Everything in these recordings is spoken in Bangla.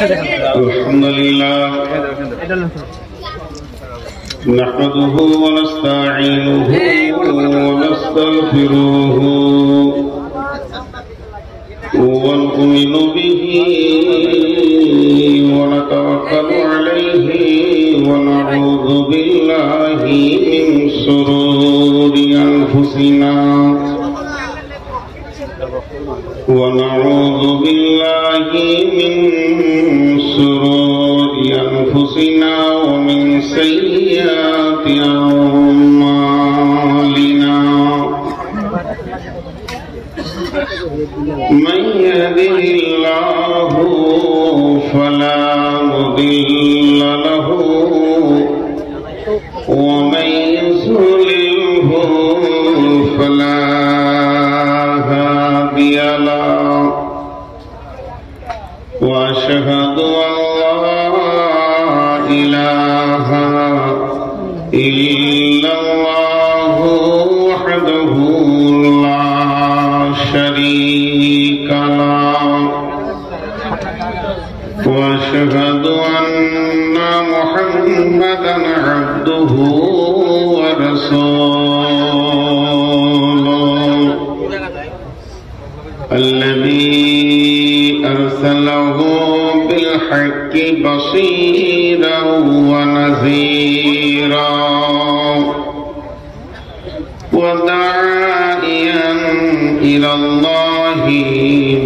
الحمد لله نحمده ونستعينه ونستغفره ونؤمن به ونتوكل عليه ونعوذ بالله من شرور أنفسنا ونعوذ بالله من شرور أنفسنا ومن سيئات أعمالنا من يهده الله فلا مضل له ومن يضلله فلا هادي له وأشهد أن لا إله إلا الله وحده لا شريك له وأشهد أن محمدا عبده ورسوله الذي أرسله بالحق بصيرا ونذيرا وداعيا إلى الله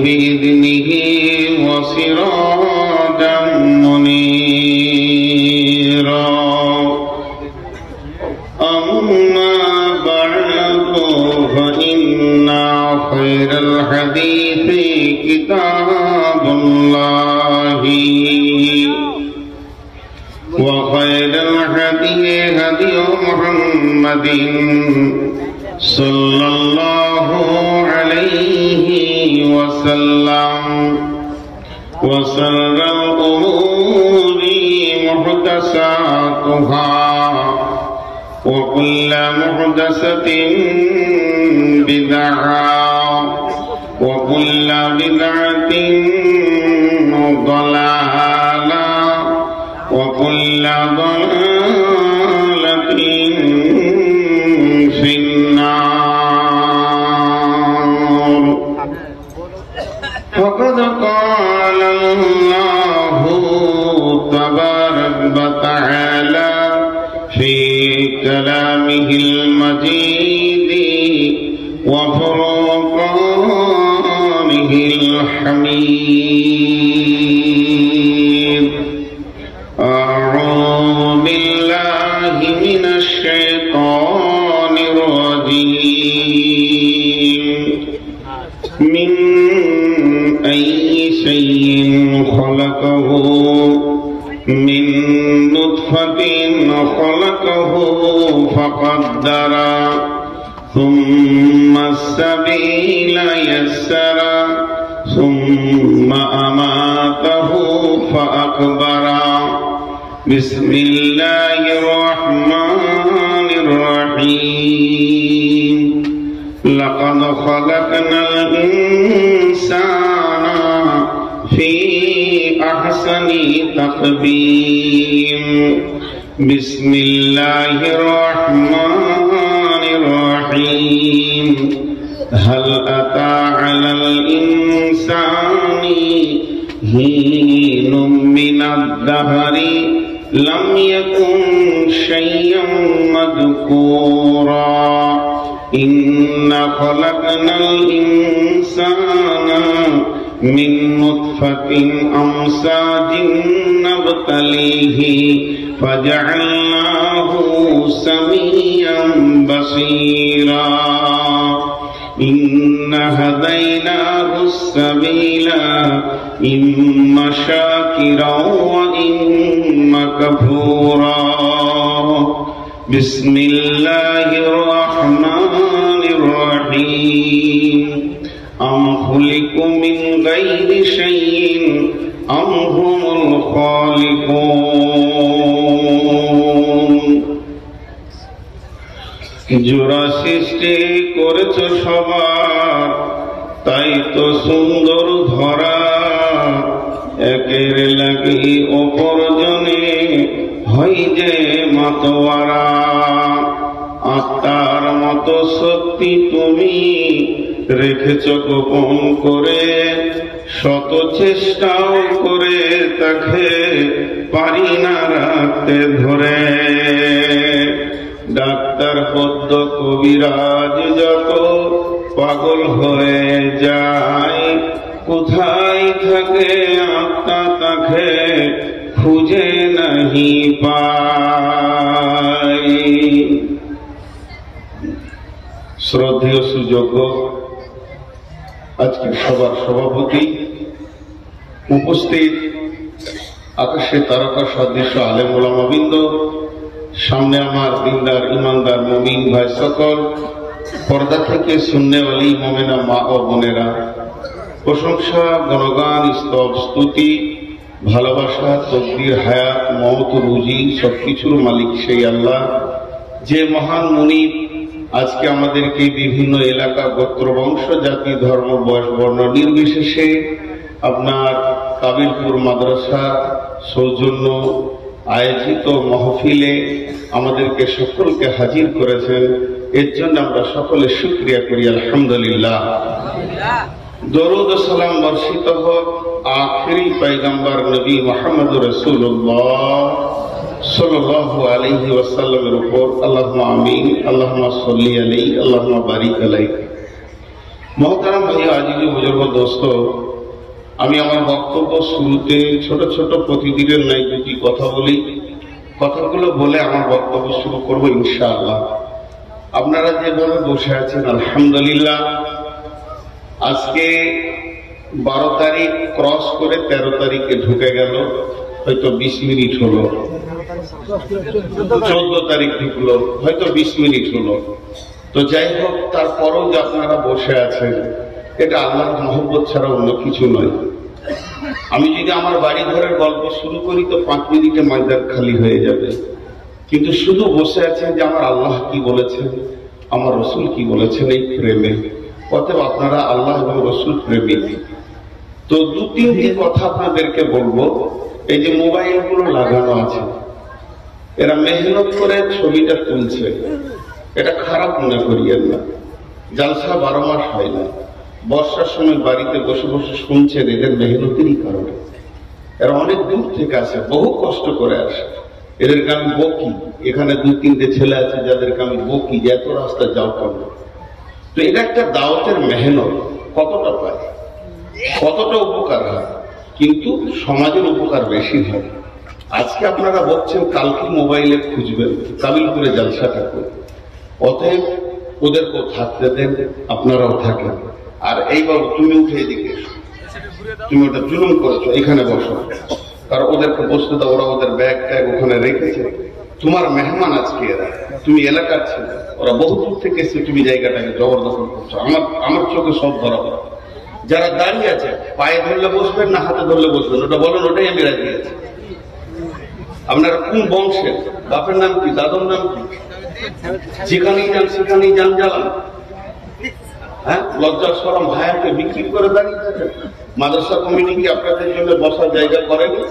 بإذنه وسراجا منيرا أما بعد فإن خير الحديث كتاب الله وخير الهدي هدي محمد صلى الله عليه وسلم وشر الأمور محدثاتها وكل محدثة بدعة وكل بدعة ضلالة وكل ضلالة في النار فقد قال الله تبارك وتعالى في كلامه المجيد وفرقانه الحميد أعوذ بالله من الشيطان الرجيم من أي شيء خلقه من نطفة خلقه فقدر ثم السبيل يسر ثم أماته فأكبر بسم الله الرحمن الرحيم لقد خلقنا الإنسان في أحسن تقويم بسم الله الرحمن الرحيم هل أتى على الإنسان حين من الدهر لم يكن شيئا مذكورا إنا خلقنا الإنسان من نطفة أمشاج نبتليه فجعلناه سميعا بصيرا إنا هديناه السبيل إما شاكرا وإما كفورا بسم الله الرحمن الرحيم أم خلقوا من غير شيء أم هم الخالقون জোড়া সৃষ্টি করেছ সবার, তাই তো সুন্দর ধরা একের লাগি অপরজনে হই যে মাতোয়ারা। আত্মার মতো শক্তি তুমি রেখেছ গোপন করে, শত চেষ্টাও করে তাকে পারি না রাখতে ধরে। ডাক্তার পদ্ম কবিরাজ যত পাগল হয়ে যায়, কোথায় থাকে আত্মা তাকে খুঁজে নাহি পায়। শ্রদ্ধেয় সুযোগ্য আজকে সবার সভাপতি, উপস্থিত আকাশে তারকা সদৃশ্য আলেম ওলামাবৃন্দ, সামনে আমার দিনদার ইমানদার মুমিন ভাই সকল, পর্দা থেকে সুন্নেওয়ালি মোমেনা মা ও বোনেরা, প্রশংসা গুণগান স্তব স্তুতি ভালোবাসা তকদির হায়াত মওত রুজি সবকিছুর মালিক সেই আল্লাহ, যে মহান মুনিব আজকে আমাদেরকে বিভিন্ন এলাকা গোত্র বংশ জাতি ধর্ম বয়স বর্ণ নির্বিশেষে আপনার কাবিলপুর মাদ্রাসা সৌজন্য আয়োজিত মাহফিলে আমাদেরকে সকলকে হাজির করেছেন। এর জন্য আমরা সকলে শুকরিয়া করি আলহামদুলিল্লাহ। দরুদ ও সালাম বর্ষিত হোক আখিরি পয়গম্বর নবী মুহাম্মদ রাসূলুল্লাহ সাল্লাল্লাহু আলাইহি ওয়াসাল্লামের উপর। আল্লাহুম্মা আমিন, আল্লাহুম্মা সাল্লি আলাইহি, আল্লাহুম্মা বারিক আলাইহি। মুহতারাম ভাই, আজিজ বুজুর্গ দোস্ত, আমি আমার বক্তব্য শুরুতে ছোট ছোট প্রতিদিনের ন্যায় দুটি কথা বলি। কথাগুলো বলে আমার বক্তব্য শুরু করব ইনশাআল্লাহ। আপনারা যেভাবে বসে আছেন আলহামদুলিল্লাহ, আজকে 12 তারিখ ক্রস করে 13 তারিখে ঢুকে গেল, হয়তো 20 মিনিট হলো, 14 তারিখ ঢুকলো, হয়তো 20 মিনিট হলো। তো যাই হোক, তারপরও যে আপনারা বসে আছেন, এটা আল্লাহর মহব্বত ছাড়া অন্য কিছু নয়। আমি যদি আমার বাড়ি ঘরের গল্প শুরু করি তো 5 মিনিটে ময়দান খালি হয়ে যাবে, কিন্তু শুধু বসে আছেন যে আমার আল্লাহ কি বলেছেন, আমার রসুল কি বলেছেন এই প্রেমে। অতএব আপনারা আল্লাহ এবং রসুল প্রেমিক। তো 2-3টি কথা আপনাদেরকে বলবো। এই যে মোবাইল গুলো লাগানো আছে, এরা মেহনত করে ছবিটা তুলছে, এটা খারাপ মনে করিয়েন না। জালসা 12 মাস হয় না। বর্ষার সময় বাড়িতে বসে বসে শুনছেন, এদের মেহনতেরই কারণে। এরা অনেক দূর থেকে আসে, বহু কষ্ট করে আসে। এদেরকে আমি বকি, এখানে 2-3টে ছেলে আছে যাদেরকে আমি বকি যে এত রাস্তা যাও কেন। তো এটা একটা দাওয়াতের মেহনত। কতটা পায়, কতটা উপকার হয়, কিন্তু সমাজের উপকার বেশি হয়। আজকে আপনারা বলছেন, কালকে মোবাইলে খুঁজবেন, কাবিলপুরে জালসাটা করে। অতএব ওদেরকেও থাকতে দেন, আপনারাও থাকেন। আর এই বাবু, তুমি উঠে এদিকে, তুমি ওটা জুলুম করেছো, এখানে বসো। কারণ ওদেরকে বসতে দাও, ওরা ওদের ব্যাগ ট্যাগ ওখানে রেখেছে। তোমার মেহমান আজকে এরা, তুমি এলাকার ছেলে, ওরা বহু দূর থেকে এসে তুমি জায়গাটাকে জবরদখল করছো। আমার চোখে সব ধরা পড়া। যারা দাঁড়িয়ে আছে, পায়ে ধরলে বসবেন না হাতে ধরলে বসবেন, ওটা বলেন, ওটাই আমি রাজি আছি। আপনারা কোন বংশের, বাপের নাম কি, দাদুর নাম কি? যেখানেই যান সেখানেই যান জ্বালান। হ্যাঁ, লজ্জা শরম হায়াকে বিক্রি করে দাঁড়িয়ে থাকেন। মাদ্রাসা কমিটি কি আপনাদের জন্য বসার জায়গা করেনি?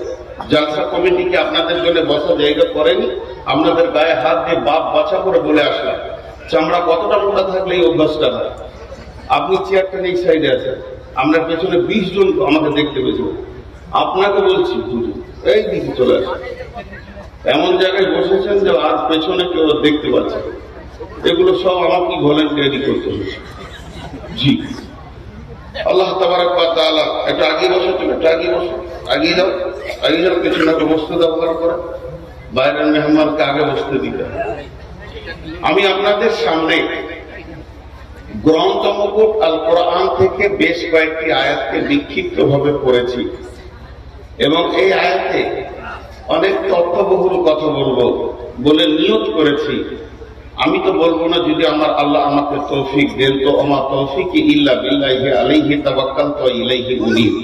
জালসা কমিটি কি আপনাদের জন্য বসার জায়গা করেনি? আপনাদের গায়ে হাত দিয়ে বাপ বাছা করে বলে আসলাম। চামড়া কতটা মোটা থাকলে এই অভ্যাসটা হয়। আপনি চেয়ারটা এই সাইডে আছেন, আপনার পেছনে 20 জন আমাকে দেখতে পেয়েছে। আপনাকে বলছি, এই দিকে চলে আসে। এমন জায়গায় বসেছেন যে আর পেছনে কেউ দেখতে পাচ্ছে। এগুলো সব আমাকে ভলেন্টিয়ারি করতে হচ্ছে। জি, আল্লাহ তাবারাক ওয়া তাআলা। এটা আগে বসো, তুমি এটা আগে বসো, আগে যাও, আগে যাও, পেছনে বসতে ব্যবহার করে। বাইরের মেহমানকে আগে বসতে দিতে। আমি আপনাদের সামনে গ্রন্থ মুকুট আল কোরআন থেকে বেশ কয়েকটি আয়াতকে বিক্ষিপ্ত ভাবে পড়েছি, এবং এই আয়াতে অনেক তথ্যবহুল কথা বলবো বলে নিয়ত করেছি। আমি তো বলবো না, যদি আমার আল্লাহ আমাকে তৌফিক দেন, তো আমার তৌফিক ইল্লা বিল্লাহি আলাইহি তাওয়াক্কালতু ওয়া ইলাইহি উনীব।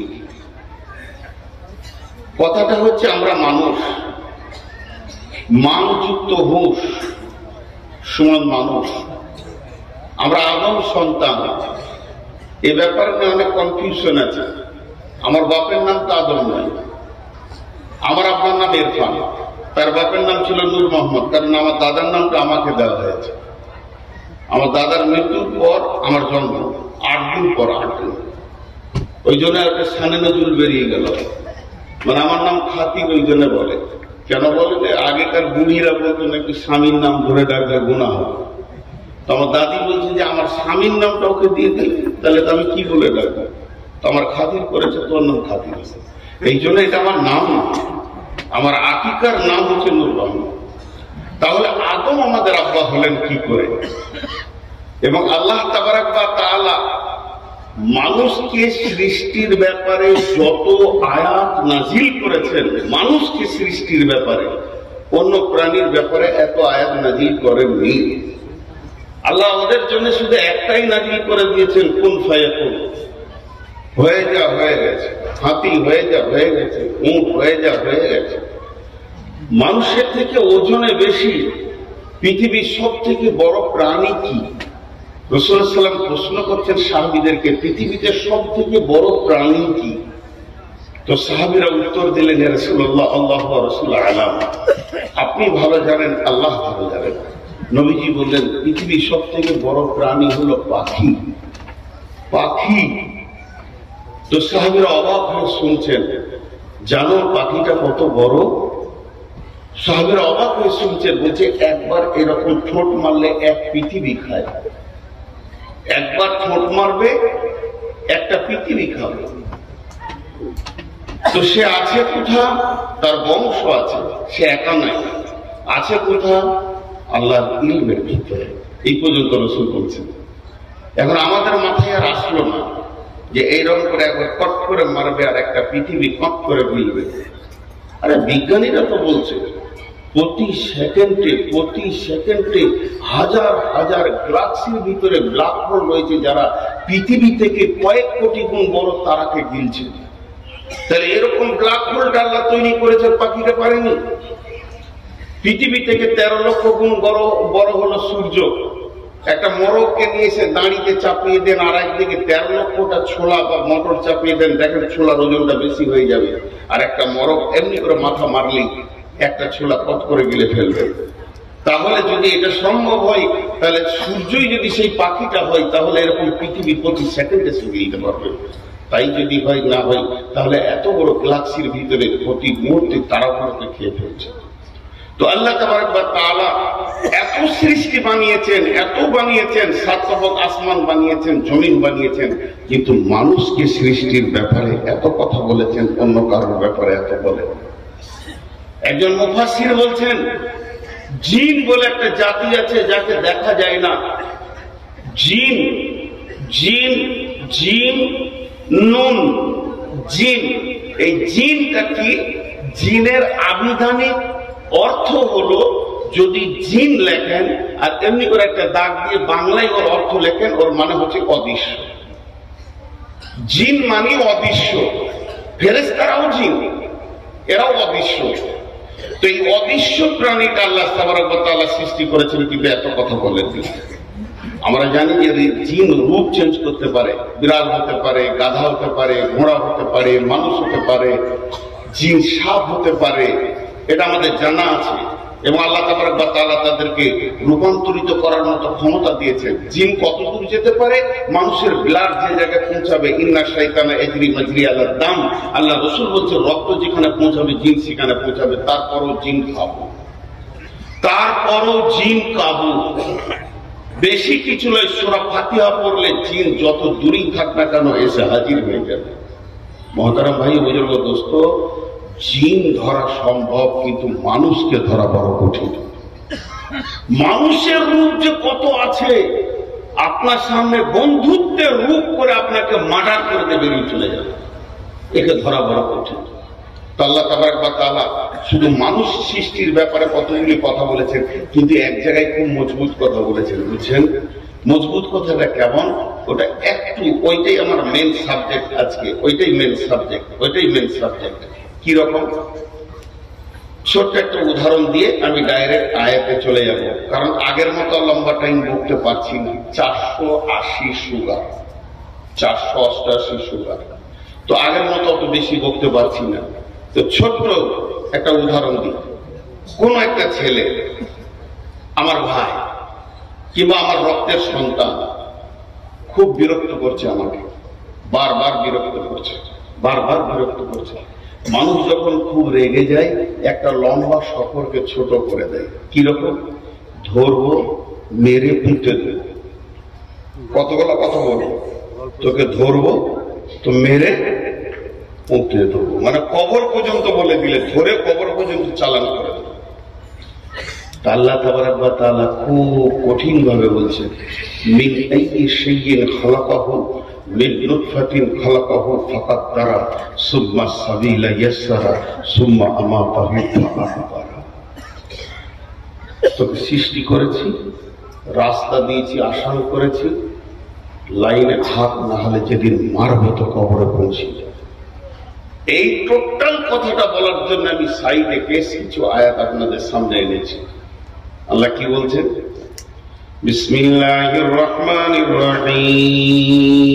কথাটা হচ্ছে, আমরা মানুষ, মানযুক্ত হুঁশ সমান মানুষ, আমরা আদম সন্তান। এ ব্যাপারে অনেক কনফিউশন আছে। আমার বাপের নাম তো আদম নয়, আমার আপনার নাম ইরফান, তার বাপের নাম ছিল নূর মোহাম্মদ, কারণ আমার দাদার নামটা আমাকে দেওয়া হয়েছে। আমার দাদার মৃত্যুর পর আমার জন্ম 8 দিন পর, 8 দিন, ওই জন্য একটা সানে নজরুল বেরিয়ে গেল, মানে আমার নাম খাতির ওই জন্য বলে। কেন বলে যে আগেকার বুড়িরা বলতো নাকি স্বামীর নাম ধরে ডাকলে গুনাহ হবে। তো আমার দাদি বলছে যে আমার স্বামীর নামটা ওকে দিয়ে দিলে তাহলে তো আমি কি বলে ডাকবো, তো আমার খাতির করেছে, তোর নাম খাতির আছে, এই জন্য এটা আমার নাম না, আমার আকিকার নাম হচ্ছে নূর মোহাম্মদ। তাহলে আদম আমাদের আব্বা হলেন কি করে? এবং আল্লাহ তাবারাক ওয়া তাআলা মানুষকে সৃষ্টির ব্যাপারে যত আয়াত নাজিল করেছেন, মানুষকে সৃষ্টির ব্যাপারে, অন্য প্রাণীর ব্যাপারে এত আয়াত নাজিল করেননি। আল্লাহ ওদের জন্য শুধু একটাই নাজিল করে দিয়েছেন, কুন ফায়াকুন, হয়ে যা হয়ে গেছে, হাতি হয়ে যা হয়ে গেছে, উট হয়ে যা হয়ে গেছে। মানুষের থেকে ওজনে বেশি পৃথিবীর সব থেকে বড় প্রাণী কি? রাসূলুল্লাহ সাল্লাল্লাহু আলাইহি ওয়াসাল্লাম প্রশ্ন করছেন সাহাবীদেরকে, পৃথিবীতে সব থেকে বড় প্রাণী কি? তো সাহাবীরা উত্তর দিলেন, ইয়া রাসূলুল্লাহ আল্লাহু ওয়া রাসূলুহু আলাম, আপনি ভালো জানেন, আল্লাহ ভালো জানেন। নবীজি বললেন, পৃথিবীর সব থেকে বড় প্রাণী হলো পাখি। পাখি। তো সাহাবীরা অবাক হয়ে শুনছেন, জানো পাখিটা কত বড়? সাহাবীরা অবাক হয়ে শুনছেন, বলছে একবার এরকম ঠোঁট মারলে এক পৃথিবী খায়, একবার ঠোঁট মারবে একটা পৃথিবী খাবে। তো সে আছে কোথা? তার বংশ আছে, সে একা নাই, আছে কোথা? আল্লাহর ইলমের ভিতরে। এই পর্যন্ত রাসূল বলছেন। এখন আমাদের মাথায় আর আসলো না যে এইরকম করে একবার কট করে মারবে আর একটা পৃথিবী কট করে মিলবে। আরে বিজ্ঞানীরা তো বলছে প্রতি সেকেন্ডে হাজার হাজার গ্যালাক্সির ভিতরে ব্ল্যাক হোল রয়েছে, যারা পৃথিবী থেকে কয়েক কোটি গুণ বড় তারাকে গিলছে। তাহলে এরকম ব্ল্যাক হোলটা আল্লাহ তৈরি করেছে, পাখিরা পারেনি। পৃথিবী থেকে 13 লক্ষ গুণ বড় হলো সূর্য। একটা মরককে নিয়ে এসে দাঁড়িতে চাপিয়ে দেন, আর একদিকে 13 লক্ষটা ছোলা বা মটর চাপিয়ে দেন, দেখেন ছোলার ওজনটা বেশি হয়ে যাবে। আর একটা মরক এমনি করে মাথা মারলেই একটা ছোলা কত করে গিলে ফেলবে। তাহলে যদি এটা সম্ভব হয়, তাহলে সূর্যই যদি সেই পাখিটা হয়, তাহলে এরকম পৃথিবী প্রতি সেকেন্ডে সে গিলতে পারবে। তাই যদি হয় না হয়, তাহলে এত বড় গ্যালাক্সির ভিতরে প্রতি মুহূর্তে তারাগুলোকে খেয়ে ফেলছে। তো আল্লাহ তাবারক ওয়া তাআলা এত সৃষ্টি বানিয়েছেন, এত বানিয়েছেন, 7 তবক আসমান বানিয়েছেন, জমিন বানিয়েছেন, কিন্তু মানুষকে সৃষ্টির ব্যাপারে এত কথা বলেছেন, অন্য কারোর ব্যাপারে এত বলেন। একজন মুফাসসির বলছেন, জিন বলে একটা জাতি আছে যাকে দেখা যায় না। জিন, জিন, জিন, নুন, জিন। এই জিনটা কি? জিনের আবিধানিক অর্থ হলো, যদি জিন লেখেন আর এমনি করে একটা দাগ দিয়ে বাংলায় ওর অর্থ লেখেন, ওর মানে হচ্ছে অদৃশ্য। জিন মানে অদৃশ্য। ফেরেশতারাও জিন, এরাও অদৃশ্য। তো এই অদৃশ্য প্রাণীটা আল্লাহ তাবারক ওয়া তাআলা সৃষ্টি করেছেন, কিন্তু এত কথা বলেন। আমরা জানি যে জিন রূপ চেঞ্জ করতে পারে, বিড়াল হতে পারে, গাধা হতে পারে, ঘোড়া হতে পারে, মানুষ হতে পারে, জিন সাপ হতে পারে, এটা আমাদের জানা আছে। এবং আল্লাহ তাবারক ওয়া তাআলা তাদেরকে রূপান্তরিত করার মতো ক্ষমতা দিয়েছেন। জিন কতদূর যেতে পারে? মানুষের ব্লাড যে জায়গায় পৌঁছাবে, ইন্না শাইতানা ইয়াজরি মাজরি আলাদ দাম, আল্লাহ রাসূল বলছে রক্ত যেখানে পৌঁছাবে জিন সেখানে পৌঁছাবে। তারপরও জিন কাবু, তারপরও জিন কাবু। বেশি কিছু নয়, সূরা ফাতিহা পড়লে জিন যত দূরেই থাক না কেন এসে হাজির হয়ে যাবে। মহতারাম ভাই, বুজুর্গ দোস্ত, জিন ধরা সম্ভব, কিন্তু মানুষকে ধরা বড় কঠিন। মানুষের রূপ যে কত আছে, আপনার সামনে বন্ধুত্বের রূপ করে আপনাকে মার্ডার করে দিয়ে বেরিয়ে চলে যাবে, একে ধরা বড় কঠিন। তো আল্লাহ তাবারক ওয়া তাআলা শুধু মানুষ সৃষ্টির ব্যাপারে কতগুলি কথা বলেছেন, কিন্তু এক জায়গায় খুব মজবুত কথা বলেছেন। বুঝছেন মজবুত কথাটা কেমন? ওটা একটু, ওইটাই আমার মেন সাবজেক্ট আজকে, ওইটাই মেন সাবজেক্ট। কি রকম? ছোট্ট একটা উদাহরণ দিয়ে আমি ডাইরেক্ট আয়াতে চলে যাব, কারণ আগের মতো লম্বা টাইম বলতে পারছি না। 480 সুরা, 488 সুরা। তো আগের মতো অত বেশি বলতে পারছি না। তো ছোট্ট একটা উদাহরণ দিই। কোন একটা ছেলে, আমার ভাই কিংবা আমার রক্তের সন্তান খুব বিরক্ত করছে আমাকে, বারবার বিরক্ত করছে, বারবার বিরক্ত করছে। মানুষ যখন খুব রেগে যায় একটা লম্বা সফরকে ছোট করে দেয়। কিরকম? ধরবো, মেরে পুঁতে দেব। কতগুলো কথা বলবো, তোকে ধরবো তো মেরে পুঁতে দেবো, মানে কবর পর্যন্ত বলে দিলে, ধরে কবর পর্যন্ত চালান করে দেবো। আল্লাহ তাবারাক ওয়া তাআলা খুব কঠিন ভাবে বলছেন, মিন আইয়ি শাইইন খালাকাহু মিন নুতফাতিন খালাকাহু ফাকাদ্দারা সুম্মা সাবিলা ইয়াসসারা সুম্মা আমাতাহু ফাআকবারা। তোকে সৃষ্টি করেছি, রাস্তা দিয়েছি, আসান করেছি, লাইনে হাত না হলে যেদিন মারবো তো কবরে পৌঁছে যাবে। এই টোটাল কথাটা বলার জন্য আমি সাইডে বেশ কিছু আয়াত আপনাদের সামনে এনেছি। আল্লাহ কি বলছেন? বিসমিল্লাহির রহমানির রহিম,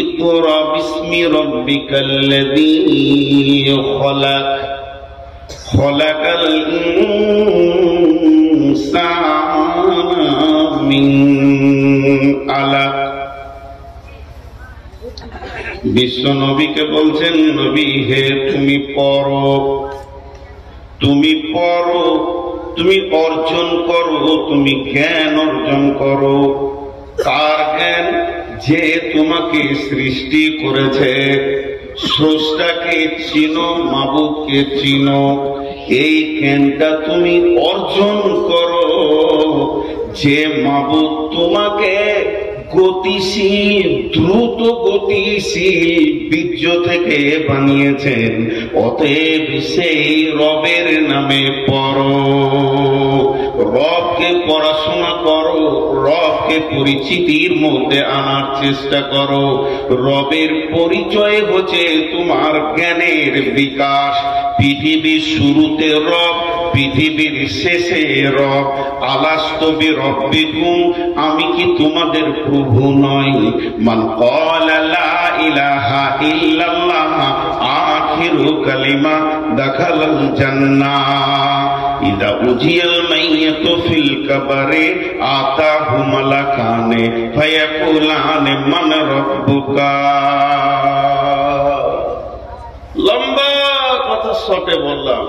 ইকরা বিসমি রাব্বিকাল্লাযী খলাক, খলাকাল ইনসানা মিন আলাক। বিশ্ব নবীকে বলছেন, নবী হে তুমি পড়ো, তুমি পড়ো, তুমি অর্জন করো, তুমি জ্ঞান অর্জন করো। কার জ্ঞান? যে তোমাকে সৃষ্টি করেছে। স্রষ্টাকে চিনো, মাবুদকে চিনো, এই জ্ঞানটা তুমি অর্জন করো। যে মাবুদ তোমাকে গতিশীল, দ্রুত গতিশীল বীর্য থেকে বানিয়েছেন, অতএব সেই রবের নামে পড়ো, রবকে পড়াশোনা করো, রবকে পরিচিতির মধ্যে আনার চেষ্টা করো। রবের পরিচয় হচ্ছে তোমার জ্ঞানের বিকাশ। পৃথিবীর শুরুতে রব, পৃথিবীর শেষে রব। আলাস্তু বিরব্বিকুম, আমি কি তোমাদের প্রভু নই? মান ক্বালা লা ইলাহা ইল্লাল্লাহ আখিরু কালিমা দাখালাল জান্নাহ। ইযা উজিয়াল মাইয়াতু ফিল কবরে আতাহু মালাকানে ফায়াকুলানে মান রাব্বুকা। লম্বা কথা শর্টে বললাম,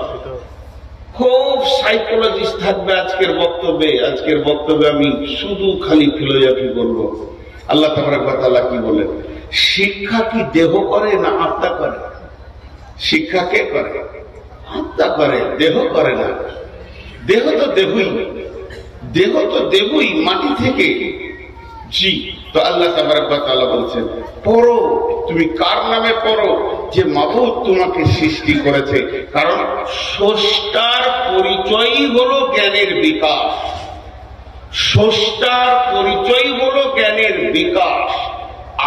খুব সাইকোলজিস্ট থাকবে আজকের বক্তব্যে। আজকের বক্তব্যে আমি শুধু খালি ফিলোসফি বলবো। আল্লাহ তাবারাক ওয়া তাআলা কি বলেন? শিক্ষা কি দেহ করে না আত্মা করে? শিক্ষা কে করে? আত্মা করে, দেহ করে না। দেহ তো দেহই, দেহ তো দেহই মাটি থেকে। জি, তো আল্লাহ তাবারাক ওয়া তাআলা বলছেন পড়ো। তুমি কার নামে পড়ো? যে মাবুদ তোমাকে সৃষ্টি করেছে। কারণ স্রষ্টার পরিচয়ই হলো জ্ঞানের বিকাশ। স্রষ্টার পরিচয় হলো জ্ঞানের বিকাশ।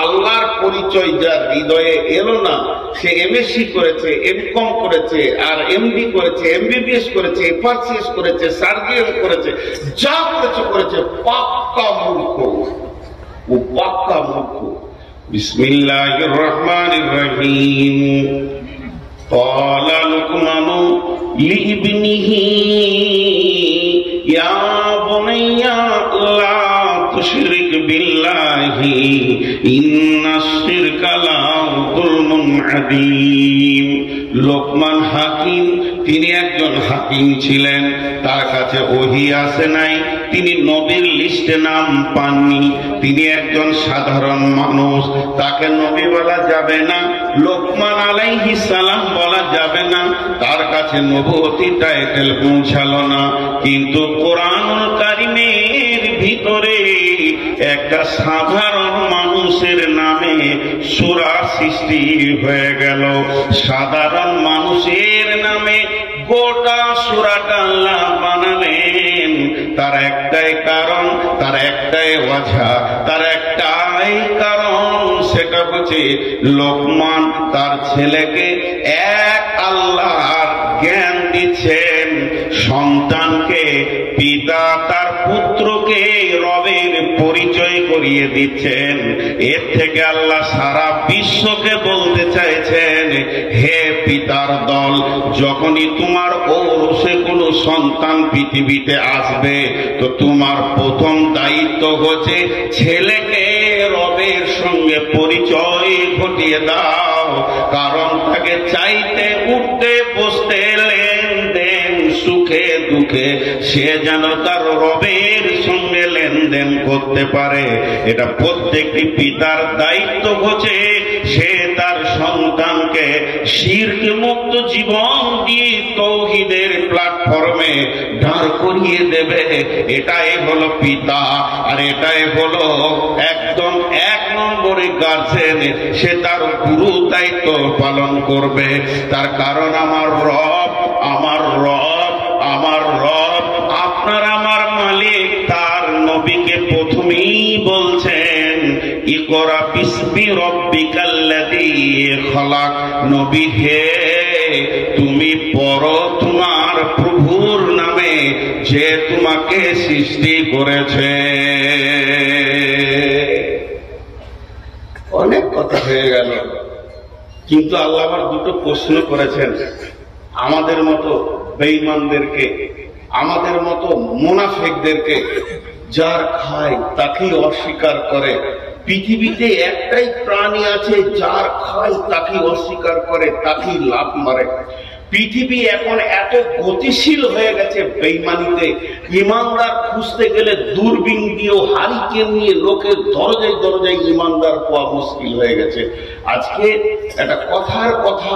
আল্লাহর পরিচয় যার হৃদয়ে এলো না, সে এমএসসি করেছে, এমকম করেছে, আর এমডি করেছে, এমবিবিএস করেছে, এফআরসিএস করেছে, সার্জিয়ান করেছে, যা করেছে করেছে, পাক্কা মূর্খ। ও পাক্কা মূর্খ। বিসমিল্লাহির রহমানির রহিম। ক্বালা লুকমানু লিইবনিহি ইয়া বুনাইয়া লা তুশরিক বিল্লাহি ইন্নাশ শিরকা লাযুলমুন আযীম। লোকমান হাকিম, তিনি একজন হাকিম ছিলেন। তার কাছে ওহী আসে নাই, তিনি নবীর লিস্টে নাম পাননি। তিনি একজন সাধারণ মানুষ, তাকে নবী বলা যাবে না, লোকমান আলাইহিস সালাম বলা যাবে না। তার কাছে নবুয়তি টাইটেল পৌঁছালো না। কিন্তু কোরআনুল কারীমের ভিতরে একটা সাধারণ মানুষের নামে সূরা সৃষ্টি হয়ে গেল। সাধারণ মানুষের নামে গোটা সূরাটা আল্লাহ বানালেন। তার একটাই কারণ, তার একটাই ওয়াজহ, তার একটাই কারণ, সেটা হচ্ছে লোকমান তার ছেলেকে এক আল্লাহর জ্ঞান দিচ্ছেন। সন্তানকে, পিতা তার পুত্রকে রবের পরিচয় করিয়ে দিচ্ছেন। এর থেকে আল্লাহ সারা বিশ্বকে বলতে চাইছেন, হে পিতার দল, যখনই তোমার ঔরসে কোনো সন্তান পৃথিবীতে আসবে তো তোমার প্রথম দায়িত্ব হচ্ছে ছেলেকে রবের সঙ্গে পরিচয় ঘটিয়ে দাও। কারণ তাকে চাইতে উঠতে বসতে লেনদেন সুখে দুঃখে সে যেন তার রবের সঙ্গে লেনদেন করতে পারে। এটা প্রত্যেকটি পিতার দায়িত্ব হচ্ছে সে তার সন্তানকে শিরক মুক্ত জীবন দিয়ে তৌহিদের প্ল্যাটফর্মে দাঁড় করিয়ে দেবে। এটাই হলো পিতা, আর এটাই হলো একদম 1 নম্বরে গার্জেন। সে তার গুরু দায়িত্ব পালন করবে। তার কারণ আমার রব, আমার রব, আমার রব, আপনার আমার মালিক তার নবীকে প্রথমেই বলছেন, ইকরা বিসমি রব্বিকাল্লাযী খলাক। নবী হে, তুমি পড়ো তোমার প্রভুর নামে যে তোমাকে সৃষ্টি করেছে। অনেক কথা হয়ে গেল, কিন্তু আল্লাহ আবার দুটো প্রশ্ন করেছেন আমাদের মতো বেঈমানদেরকে, আমাদের মতো মুনাফিকদেরকে। যার খায় তাকেই অস্বীকার করে। পৃথিবীতে একটাই প্রাণী আছে যার খায় তাকেই অস্বীকার করে, তাকেই লাভ মারে। পৃথিবী এখন এত গতিশীল হয়ে গেছে বেঈমানিতে, ইমানদার খুঁজতে গেলে দূরবীন দিয়েও হারিকেন নিয়ে লোকের দরজায় দরজায় ইমানদার পাওয়া মুশকিল হয়ে গেছে। আজকে একটা কথার কথা,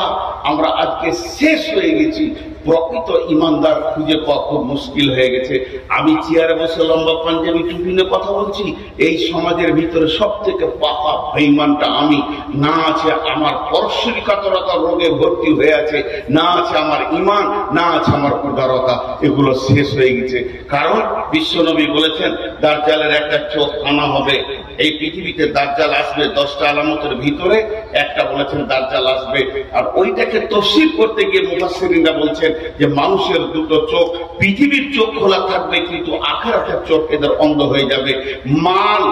আমরা আজকে শেষ হয়ে গেছি, প্রকৃত ইমানদার খুঁজে পাওয়া খুব মুশকিল হয়ে গেছে। আমি চেয়ারে বসে লম্বা পাঞ্জাবি টুপি নিয়ে কথা বলছি, এই সমাজের ভিতরে সব থেকে পাকা বেঈমানটা আমি। না আছে আমার পরশ্বরিকাতরতা রোগে ভর্তি হয়ে আছে, না আছে আমার ইমান, না আছে আমার উদারতা, এগুলো শেষ হয়ে গেছে। কারণ বিশ্বনবী বলেছেন দাজ্জালের একটা চোখ আনা হবে। এই পৃথিবীতে দাজ্জাল আসবে 10টা আলামতের ভিতরে একটা বলেছেন দাজ্জাল আসবে। আর ওইটাকে তফসীর করতে গিয়ে মুফাসসিরিনরা বলছেন যে মানুষের দুটো চোখ, পৃথিবীর চোখ খোলা থাকবে কিন্তু আখিরাতের চোখ এদের অন্ধ হয়ে যাবে। মাল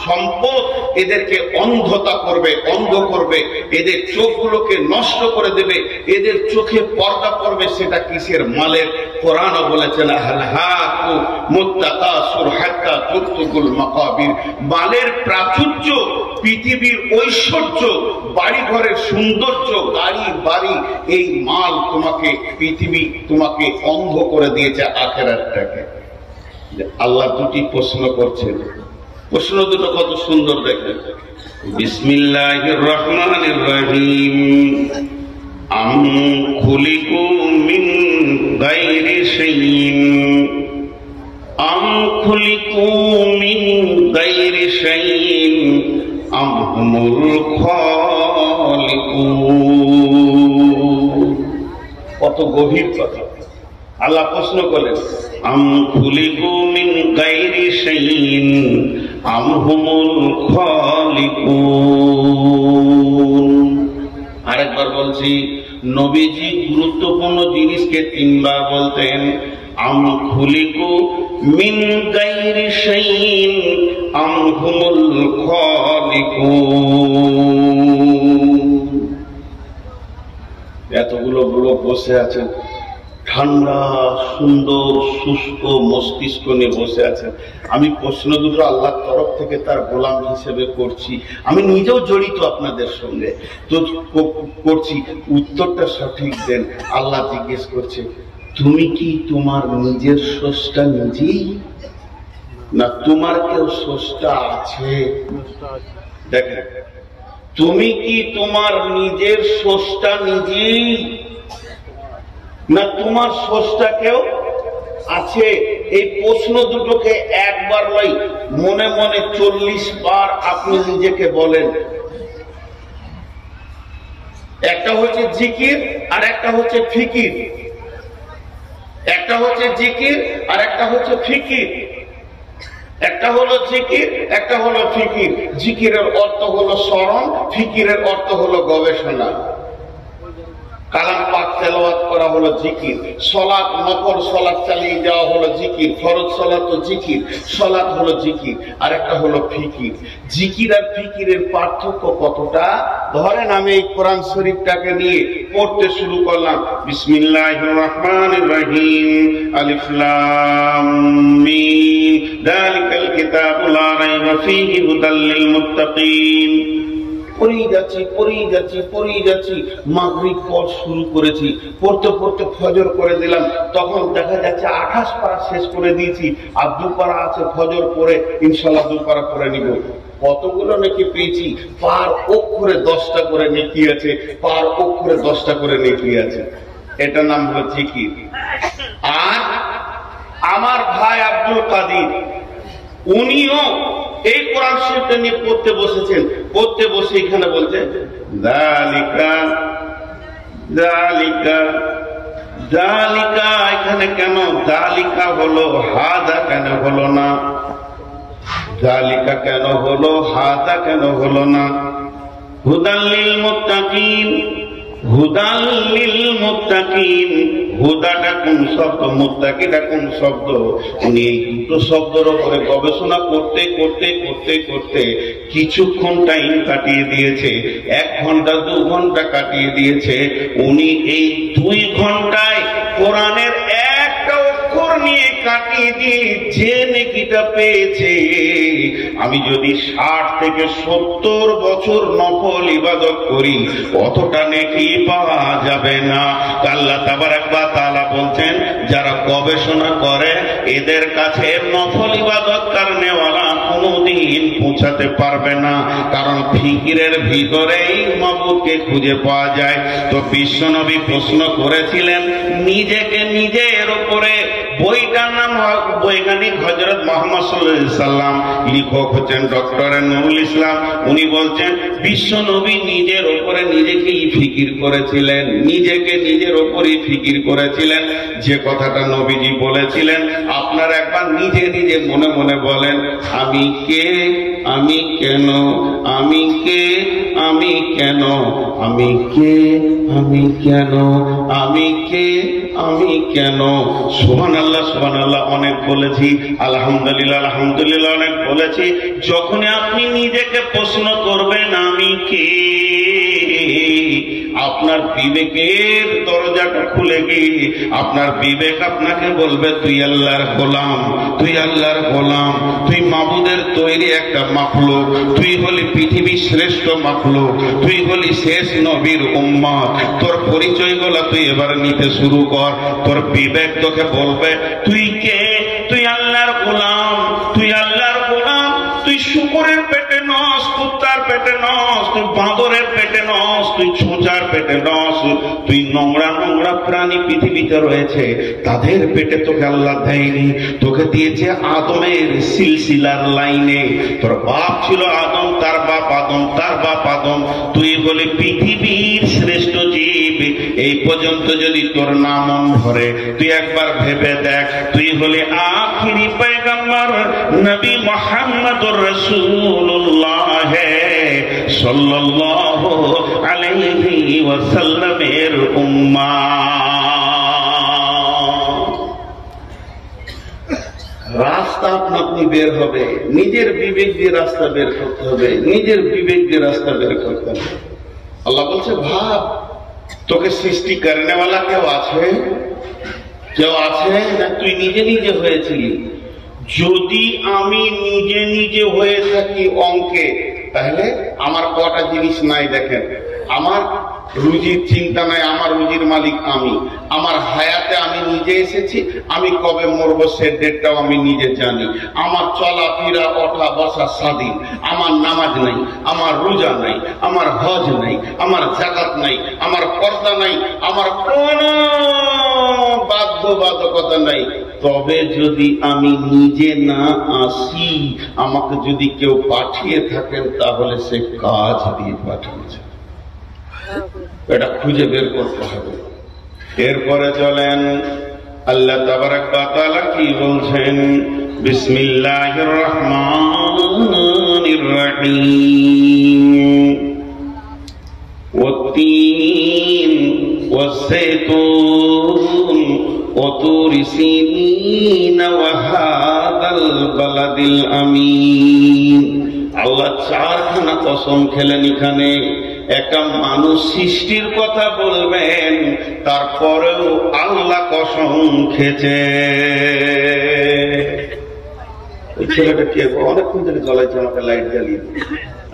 সম্পদ এদেরকে অন্ধতা করবে, অন্ধ করবে, এদের চোখগুলোকে নষ্ট করে দেবে, এদের চোখে পর্দা পড়বে। সেটা কিসের? মালের। কোরআনও বলেছেন আলহাকু মুত্তাকাসুর হাত্তা তুরতুকুল মাকাবির। মালের প্রাচুর্য, পৃথিবীর ঐশ্বর্য, বাড়ি ঘরের সৌন্দর্য, গাড়ি বাড়ি, এই মাল তোমাকে, পৃথিবী তোমাকে অন্ধ করে দিয়েছে আখিরাতটাকে। আল্লাহ দুটি প্রশ্ন করছেন, প্রশ্ন দুটো কত সুন্দর দেখেন। বিসমিল্লাহির রহমানির রহিম। আম খুলিকু মিন গায়রি শাইইন, আম খুলিকু মিন গায়রি শাইইন আম হুমুল খালিকুন। কত গভীর কথা। আল্লাহ প্রশ্ন করলেন, আম খুলিকু মিন গায়রি শাইইন আম হুমুল খালিকুন। আরেকবার বলছি, নবীজি গুরুত্বপূর্ণ জিনিসকে 3 বার বলতেন। আম খুলিকু মিন গায়রি শাইইন আম হুমুল খালিকুন। এতগুলো লোক বসে আছেন, ঠান্ডা সুন্দর শুষ্ক মস্তিষ্ক নিয়ে বসে আছেন। আমি প্রশ্ন দুটো আল্লাহর তরফ থেকে তার গোলাম হিসেবে করছি, আমি নিজেও জড়িত আপনাদের সঙ্গে তো করছি, উত্তরটা সঠিক দেন। আল্লাহ জিজ্ঞেস করছে, তুমি কি তোমার নিজের স্রষ্টা নিজেই, না তোমার কেউ স্রষ্টা আছে? দেখেন, তুমি কি তোমার নিজের স্রষ্টা নিজেই, না তোমার স্রষ্টা কেউ আছে? এই প্রশ্ন দুটোকে একবার নয়, মনে মনে 40 বার আপনি নিজেকে বলেন। একটা হচ্ছে জিকির আর একটা হচ্ছে ফিকির, একটা হচ্ছে জিকির আর একটা হচ্ছে ফিকির। একটা হলো জিকির, একটা হলো ফিকির। জিকিরের অর্থ হলো স্মরণ, ফিকিরের অর্থ হলো গবেষণা। কালাম পাক তেলাওয়াত করা হলো জিকির, সালাত নফল সালাত চালিয়ে যাওয়া হলো জিকির, ফরজ সালাত তো জিকির, সালাত হলো জিকির, আর একটা হলো ফিকির। জিকির আর ফিকিরের পার্থক্য কতটা? ধরেন আমি এই কোরআন শরীফটাকে নিয়ে পড়তে শুরু করলাম, বিসমিল্লাহির রহমানির রহিম, আলিফ লাম মিম, যালিকাল কিতাবু লা রাইবা ফীহি হুদাল লিল মুত্তাকিন। পড়েই যাচ্ছি মাগরিব পড় শুরু করেছি, পড়তে পড়তে ফজর করে দিলাম, তখন দেখা যাচ্ছে 28 পারা শেষ করে দিয়েছি, আর 2 পারা আছে ফজর পরে ইনশাআল্লাহ 2 পারা করে নিব। কতগুলো নেকি পেয়েছি? পার অক্ষরে 10টা করে নেকি আছে, পার অক্ষরে 10টা করে নেকি আছে। এটা নাম হলো জিকির। আর আমার ভাই আব্দুল কাদির, উনিও এই কোরআন শরীফটা নিয়ে পড়তে বসেছেন, পড়তে বসে এখানে বলছে যালিকা যালিকা যালিকা। এখানে কেন যালিকা হলো, হাদা কেন হলো না? যালিকা কেন হলো, হাদা কেন হলো না? হুদাল লিল মুত্তাকিন, হুদাল লিল মুত্তাকিন। হুদাটা কোন শব্দ, মুত্তাকিটা কোন শব্দ? উনি এই দুটো শব্দের উপরে গবেষণা করতে করতে করতে করতে কিছুক্ষণ টাইম কাটিয়ে দিয়েছে, 1 ঘন্টা 2 ঘন্টা কাটিয়ে দিয়েছে। উনি এই 2 ঘন্টায় কোরআনের একটা অক্ষর নিয়ে কাটিয়ে দিয়ে যে নেকিটা পেয়েছে, আমি যদি 60 থেকে 70 বছর নফল ইবাদত করি অতটা নেকি পাওয়া যাবে না। আল্লাহ তাবারাক ওয়া তাআলা বলছেন, যারা গবেষণা করে এদের কাছে নফল ইবাদত করনেওয়ালা কোনোদিন পৌঁছাতে পারবে না, কারণ ফিকিরের ভিতরেই মাবুদকে খুঁজে পাওয়া যায়। তো বিশ্বনবী প্রশ্ন করেছিলেন নিজেকে নিজের উপরে। বইটার নাম বৈজ্ঞানিক হযরত মুহাম্মদ সাল্লাল্লাহু আলাইহি সাল্লাম, লেখক হচ্ছেন ডক্টর নুরুল ইসলাম। উনি বলছেন বিশ্বনবী নিজের উপরে নিজেকেই ফিকির করেছিলেন, নিজেকে নিজের উপরেই ফিকির করেছিলেন। যে কথাটা নবীজি বলেছিলেন, আপনারা একবার নিজে নিজে মনে মনে বলেন, আমি কে, আমি কেন, আমি কে, আমি কেন, আমি কে, আমি কেন, আমি কে, আমি কেন। সুবহানাল্লাহ সুবহানাল্লাহ অনেক বলেছি, আলহামদুলিল্লাহ আলহামদুলিল্লাহ অনেক বলেছি। যখনই আপনি নিজেকে প্রশ্ন করবেন আমি কে, আপনার বিবেকের দরজাটা খুলে গিয়ে আপনার বিবেক আপনাকে বলবে তুই আল্লাহর গোলাম, তুই আল্লাহর গোলাম, তুই মাবুদের তৈরি একটা মাখলুক, তুই হলি পৃথিবীর শ্রেষ্ঠ মাখলুক, তুই হলি শেষ নবীর উম্মত। তোর পরিচয়গুলো তুই এবার নিতে শুরু কর। তোর বিবেক তোকে বলবে তুই কে, তুই আল্লাহর গোলাম, তুই আল্লাহর গোলাম, তুই শুকরের পেটে নস, কুত্তার পেটে নস, তুই বাঁদরের পেটে নস, তুই ছোঁচার পেটে নস, তুই নোংরা নোংরা প্রাণী পৃথিবীতে রয়েছে তাদের পেটে তোকে আল্লাহ দেয়নি, তোকে দিয়েছে আদমের সিলসিলার লাইনে। তোর বাপ ছিল আদম, তার বাপ আদম, তার বাপ আদম, তুই বলে পৃথিবীর শ্রেষ্ঠ জীব। এই পর্যন্ত যদি তোর নাম ধরে তুই একবার ভেবে দেখ, তুই হলে আখিরি পয়গম্বর নবী মুহাম্মদুর রাসূলুল্লাহ সাল্লাল্লাহু আলাইহি ওয়াসাল্লামের উম্মাহ। রাস্তা আপনি বের হবে, নিজের বিবেক দিয়ে রাস্তা বের করতে হবে, নিজের বিবেক দিয়ে রাস্তা বের করতে হবে। আল্লাহ বলছে ভাব, তোকে সৃষ্টি করনেওয়ালা কেউ আছে? কেউ আছে না তুই নিজে নিজে হয়েছিলি? যদি আমি নিজে নিজে হয়ে থাকি অঙ্কে, তাহলে আমার কটা জিনিস নাই দেখেন। আমার রুজির চিন্তা নাই, আমার রুজির মালিক আমি। আমার হায়াতে আমি নিজে এসেছি, আমি কবে মরবো সে ডেটটাও আমি নিজে জানি। আমার চলাফেরা ওঠা বসা স্বাধীন। আমার নামাজ নাই, আমার রোজা নাই, আমার হজ নাই, আমার যাকাত নাই, আমার পর্দা নাই, আমার কোনো বাধ্যবাধকতা নাই। তবে যদি আমি নিজে না আসি, আমাকে যদি কেউ পাঠিয়ে থাকেন তাহলে সে কাজ দিয়ে পাঠিয়েছে, এটা খুঁজে বের করতে হবে। এরপরে চলেন আল্লাহ তাবারাক ওয়া তাআলা কি বলছেন, বিসমিল্লাহির রহমানির রহিম। ওয়াত্তিন والزيتون وطور سينين وهذا البلد الأمين আল্লাহ চারখানা কসম খেলেন এখানে। একটা মানুষ সৃষ্টির কথা বলবেন, তারপরেও আল্লাহ কসম খেয়েছে। ওই ছেলেটা কে অনেকক্ষণ ধরে জ্বলাইছে, আমাকে লাইট জ্বালিয়ে।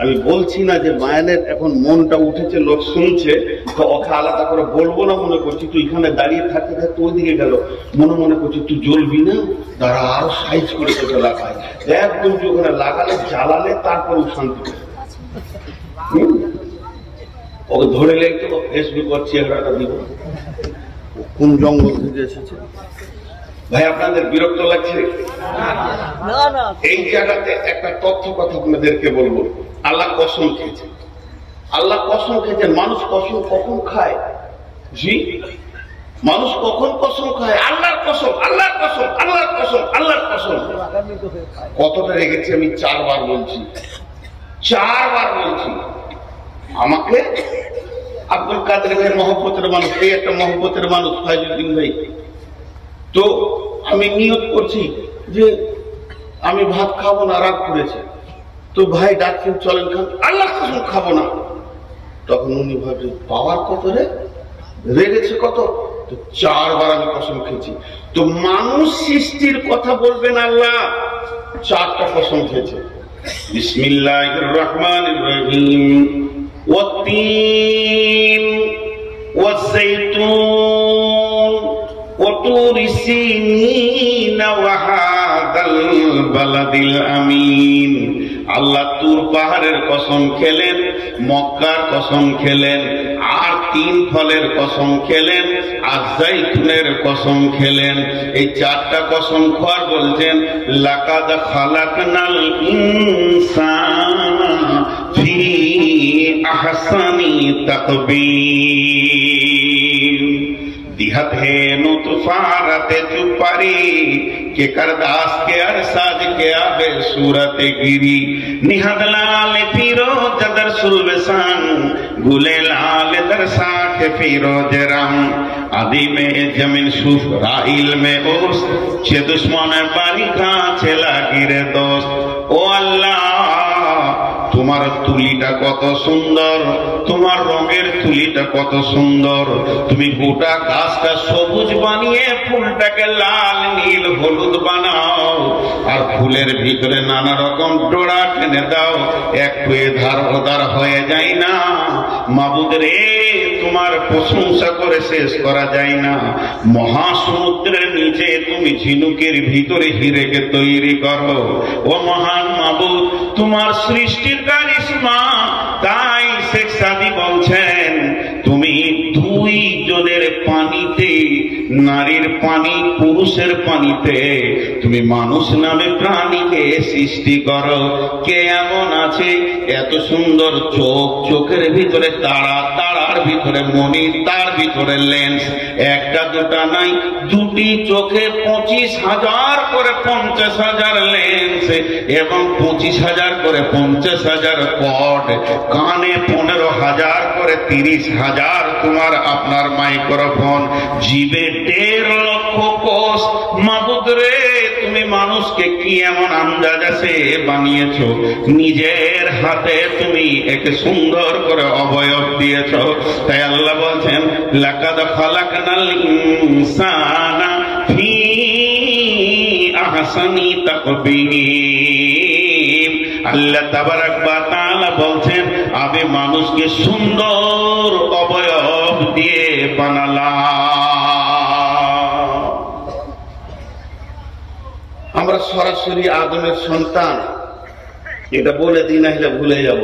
আমি বলছি না যে মায়ানের এখন মনটা উঠেছে, লোক শুনছে, তো ওকে আলাদা করে বলবো না মনে করছি। তুই এখানে দাঁড়িয়ে থাকতে থাকতে ওইদিকে গেল, মনে মনে করছি তুই জ্বলবি না, তারা আরো সাইজ করে তোকে লাগায় একদম, তুই ওখানে লাগালে জ্বালালে তারপরে শান্তি পাবে। ওকে ধরে লেগে তো ফেসবুক আর চেহারাটা দিব, কোন জঙ্গল থেকে এসেছে। ভাই আপনাদের বিরক্ত লাগছে? এই জায়গাতে একটা তথ্য কথা আপনাদেরকে বলবো। আল্লাহ কসম খেয়েছে, আল্লাহ কসম খেয়েছেন। মানুষ কসম কখন খায়? জি, মানুষ কখন কসম খায়? আল্লাহর কসম, আল্লাহর কসম, আল্লাহর কসম, আল্লাহর কসম। কতটা রেগেছি আমি? 4 বার বলছি, 4 বার বলছি। আমাকে আব্দুল কাদের ভাই মহব্বতের মানুষ, এই একটা মহব্বতের মানুষ ফাইজুদ্দিন ভাই। তো আমি নিয়ত করছি যে আমি ভাত খাবো না, রাগ করেছে। তো ভাই ডাকছেন চলেন খান, আল্লাহ কসম খাবো না। তখন উনি ভাবছেন পাওয়ার কত রে, রেগেছে কত। তো 4 বার আমি কসম খেয়েছি। তো মানুষ সৃষ্টির কথা বলবেন আল্লাহ, 4টা কসম খেয়েছে। বিসমিল্লাহির রহমানির রহিম। ওয়াত-তিন ওয়াজ-যাইতুন وطور سينين وهذا البلد الأمين আল্লাহ তুর পাহাড়ের কসম খেলেন, মক্কার কসম খেলেন, আর 3 ফলের কসম খেলেন, আর জাইতুনের কসম খেলেন। এই 4টা কসম খোয়ার বলছেন লাকাদ খালাকনাল ইনসানা ফি আহসানি তাকবীর। दिहत है नुतफारत चुपारी के करदास के अरसाद के आबे सूरत गिरी निहद लाल फिरोज दर सुलबसान गुले लाल दर साख फिरोज राम आदि में जमीन सुफ राइल में ओस चे दुश्मन बारी खा चला गिरे दोस्त। ओ अल्लाह তোমার তুলিটা কত সুন্দর, তোমার রঙের তুলিটা কত সুন্দর। তুমি গোটা গাছটা সবুজ বানিয়ে ফুলটাকে লাল নীল হলুদ বানাও, আর ফুলের ভিতরে নানা রকম ডোরা টেনে দাও, একটু এধার ওধার হয়ে যায় না। মাবুদ রে, তোমার প্রশংসা করে শেষ করা যায় না। মহাসমুদ্রের নিচে তুমি ঝিনুকের ভিতরে হিরেকে তৈরি করো। ও মহান মাবুদ, তোমার সৃষ্টির কারিশমা। তাই শেখ সাদি বলছেন তুমি 2 জনের পানিতে, নারীর পানি পুরুষের পানিতে তুমি মানুষ নামে প্রাণীকে সৃষ্টি করো। কে এমন আছে এত সুন্দর চোখ, চোখের ভিতরে তারা, তারার ভিতরে মণি, তার ভিতরে লেন্স, একটা দুটা নাই, 2টি চোখে 25,000 করে 50,000 লেন্স এবং 25,000 করে 50,000 পট, কানে 15,000 করে 30,000 তোমার আপনার মাইক্রোফোন, জিভে 1.5 লক্ষ কোষ। মাবুদ রে, তুমি মানুষকে কি এমন আন্দাজ আছে বানিয়েছো, নিজের হাতে তুমি একে সুন্দর করে অবয়ব দিয়েছো। তাই আল্লাহ বলছেন লাকাদ খালাকনাল ইনসানা ফি আহসানি তাকবীর। আল্লাহ তাবারাক ওয়া তাআলা বলছেন আমি মানুষকে সুন্দর অবয়ব দিয়ে বানালাম। আমরা সরাসরি আদমের সন্তান, এটা বলে দিন না হলে ভুলে যাব।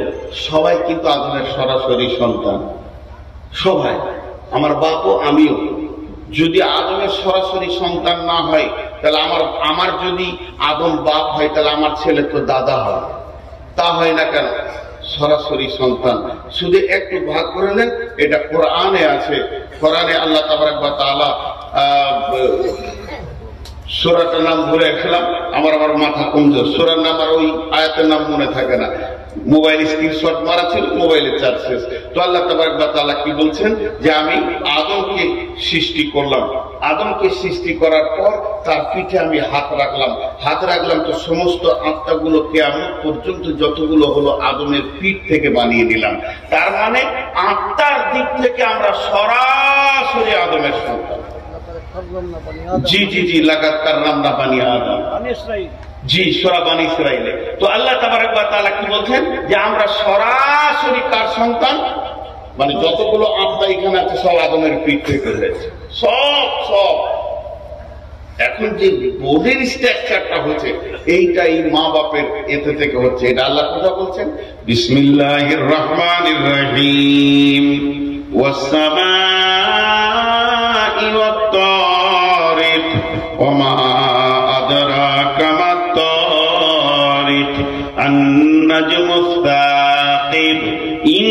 সবাই কিন্তু আদমের সরাসরি সন্তান, সবাই, আমার বাপও আমিও। যদি আদমের সরাসরি সন্তান না হয় তাহলে আমার যদি আদম বাপ হয় তাহলে আমার ছেলে তো দাদা হয়। তা হয় না কেন? সরাসরি সন্তান। শুধু একটু ভাগ করে নেন, এটা কোরআনে আছে। কোরআনে আল্লাহ তাবারাক ওয়া তাআলা সূরাটার নাম ভুলে গেছিলাম, আমার মাথা কমজোর, সূরার নাম আর ওই আয়াতের নাম মনে থাকে না। মোবাইল স্ক্রিনশট মারা ছিল, মোবাইলের চার্জ শেষ। তো আল্লাহ তাবারক ওয়া তাআলা কি বলছেন যে আমি আদমকে সৃষ্টি করলাম, আদমকে সৃষ্টি করার পর তার পিঠে আমি হাত রাখলাম তো সমস্ত আত্মাগুলো কিয়ামত পর্যন্ত যতগুলো হলো আদমের পিঠ থেকে বানিয়ে দিলাম। তার মানে আত্মার দিক থেকে আমরা সরাসরি আদমের সন্তান। জি জি জি, লাগাত কাররামনা বানি আদম, জি সূরা বানি ইসরাঈলে। তো আল্লাহ তাবারক ওয়া তাআলা কি বলছেন যে আমরা সরাসরি কার সন্তান, মানে যতগুলো আত্মা এখানে আছে সব আদমের পিঠ থেকে হয়েছে, সব। এখন যে বোর্ডের স্ট্রাকচারটা হচ্ছে এইটাই মা বাপের এতে থেকে হচ্ছে। এটা আল্লাহ কথা বলছেন, বিসমিল্লাহির রহমানির রহিম, ওয়াস সামাই ওয়াত তারিক, ওয়া মা আদরাকা মাত তারিক, আন-নাজমুস সাকিব, ইন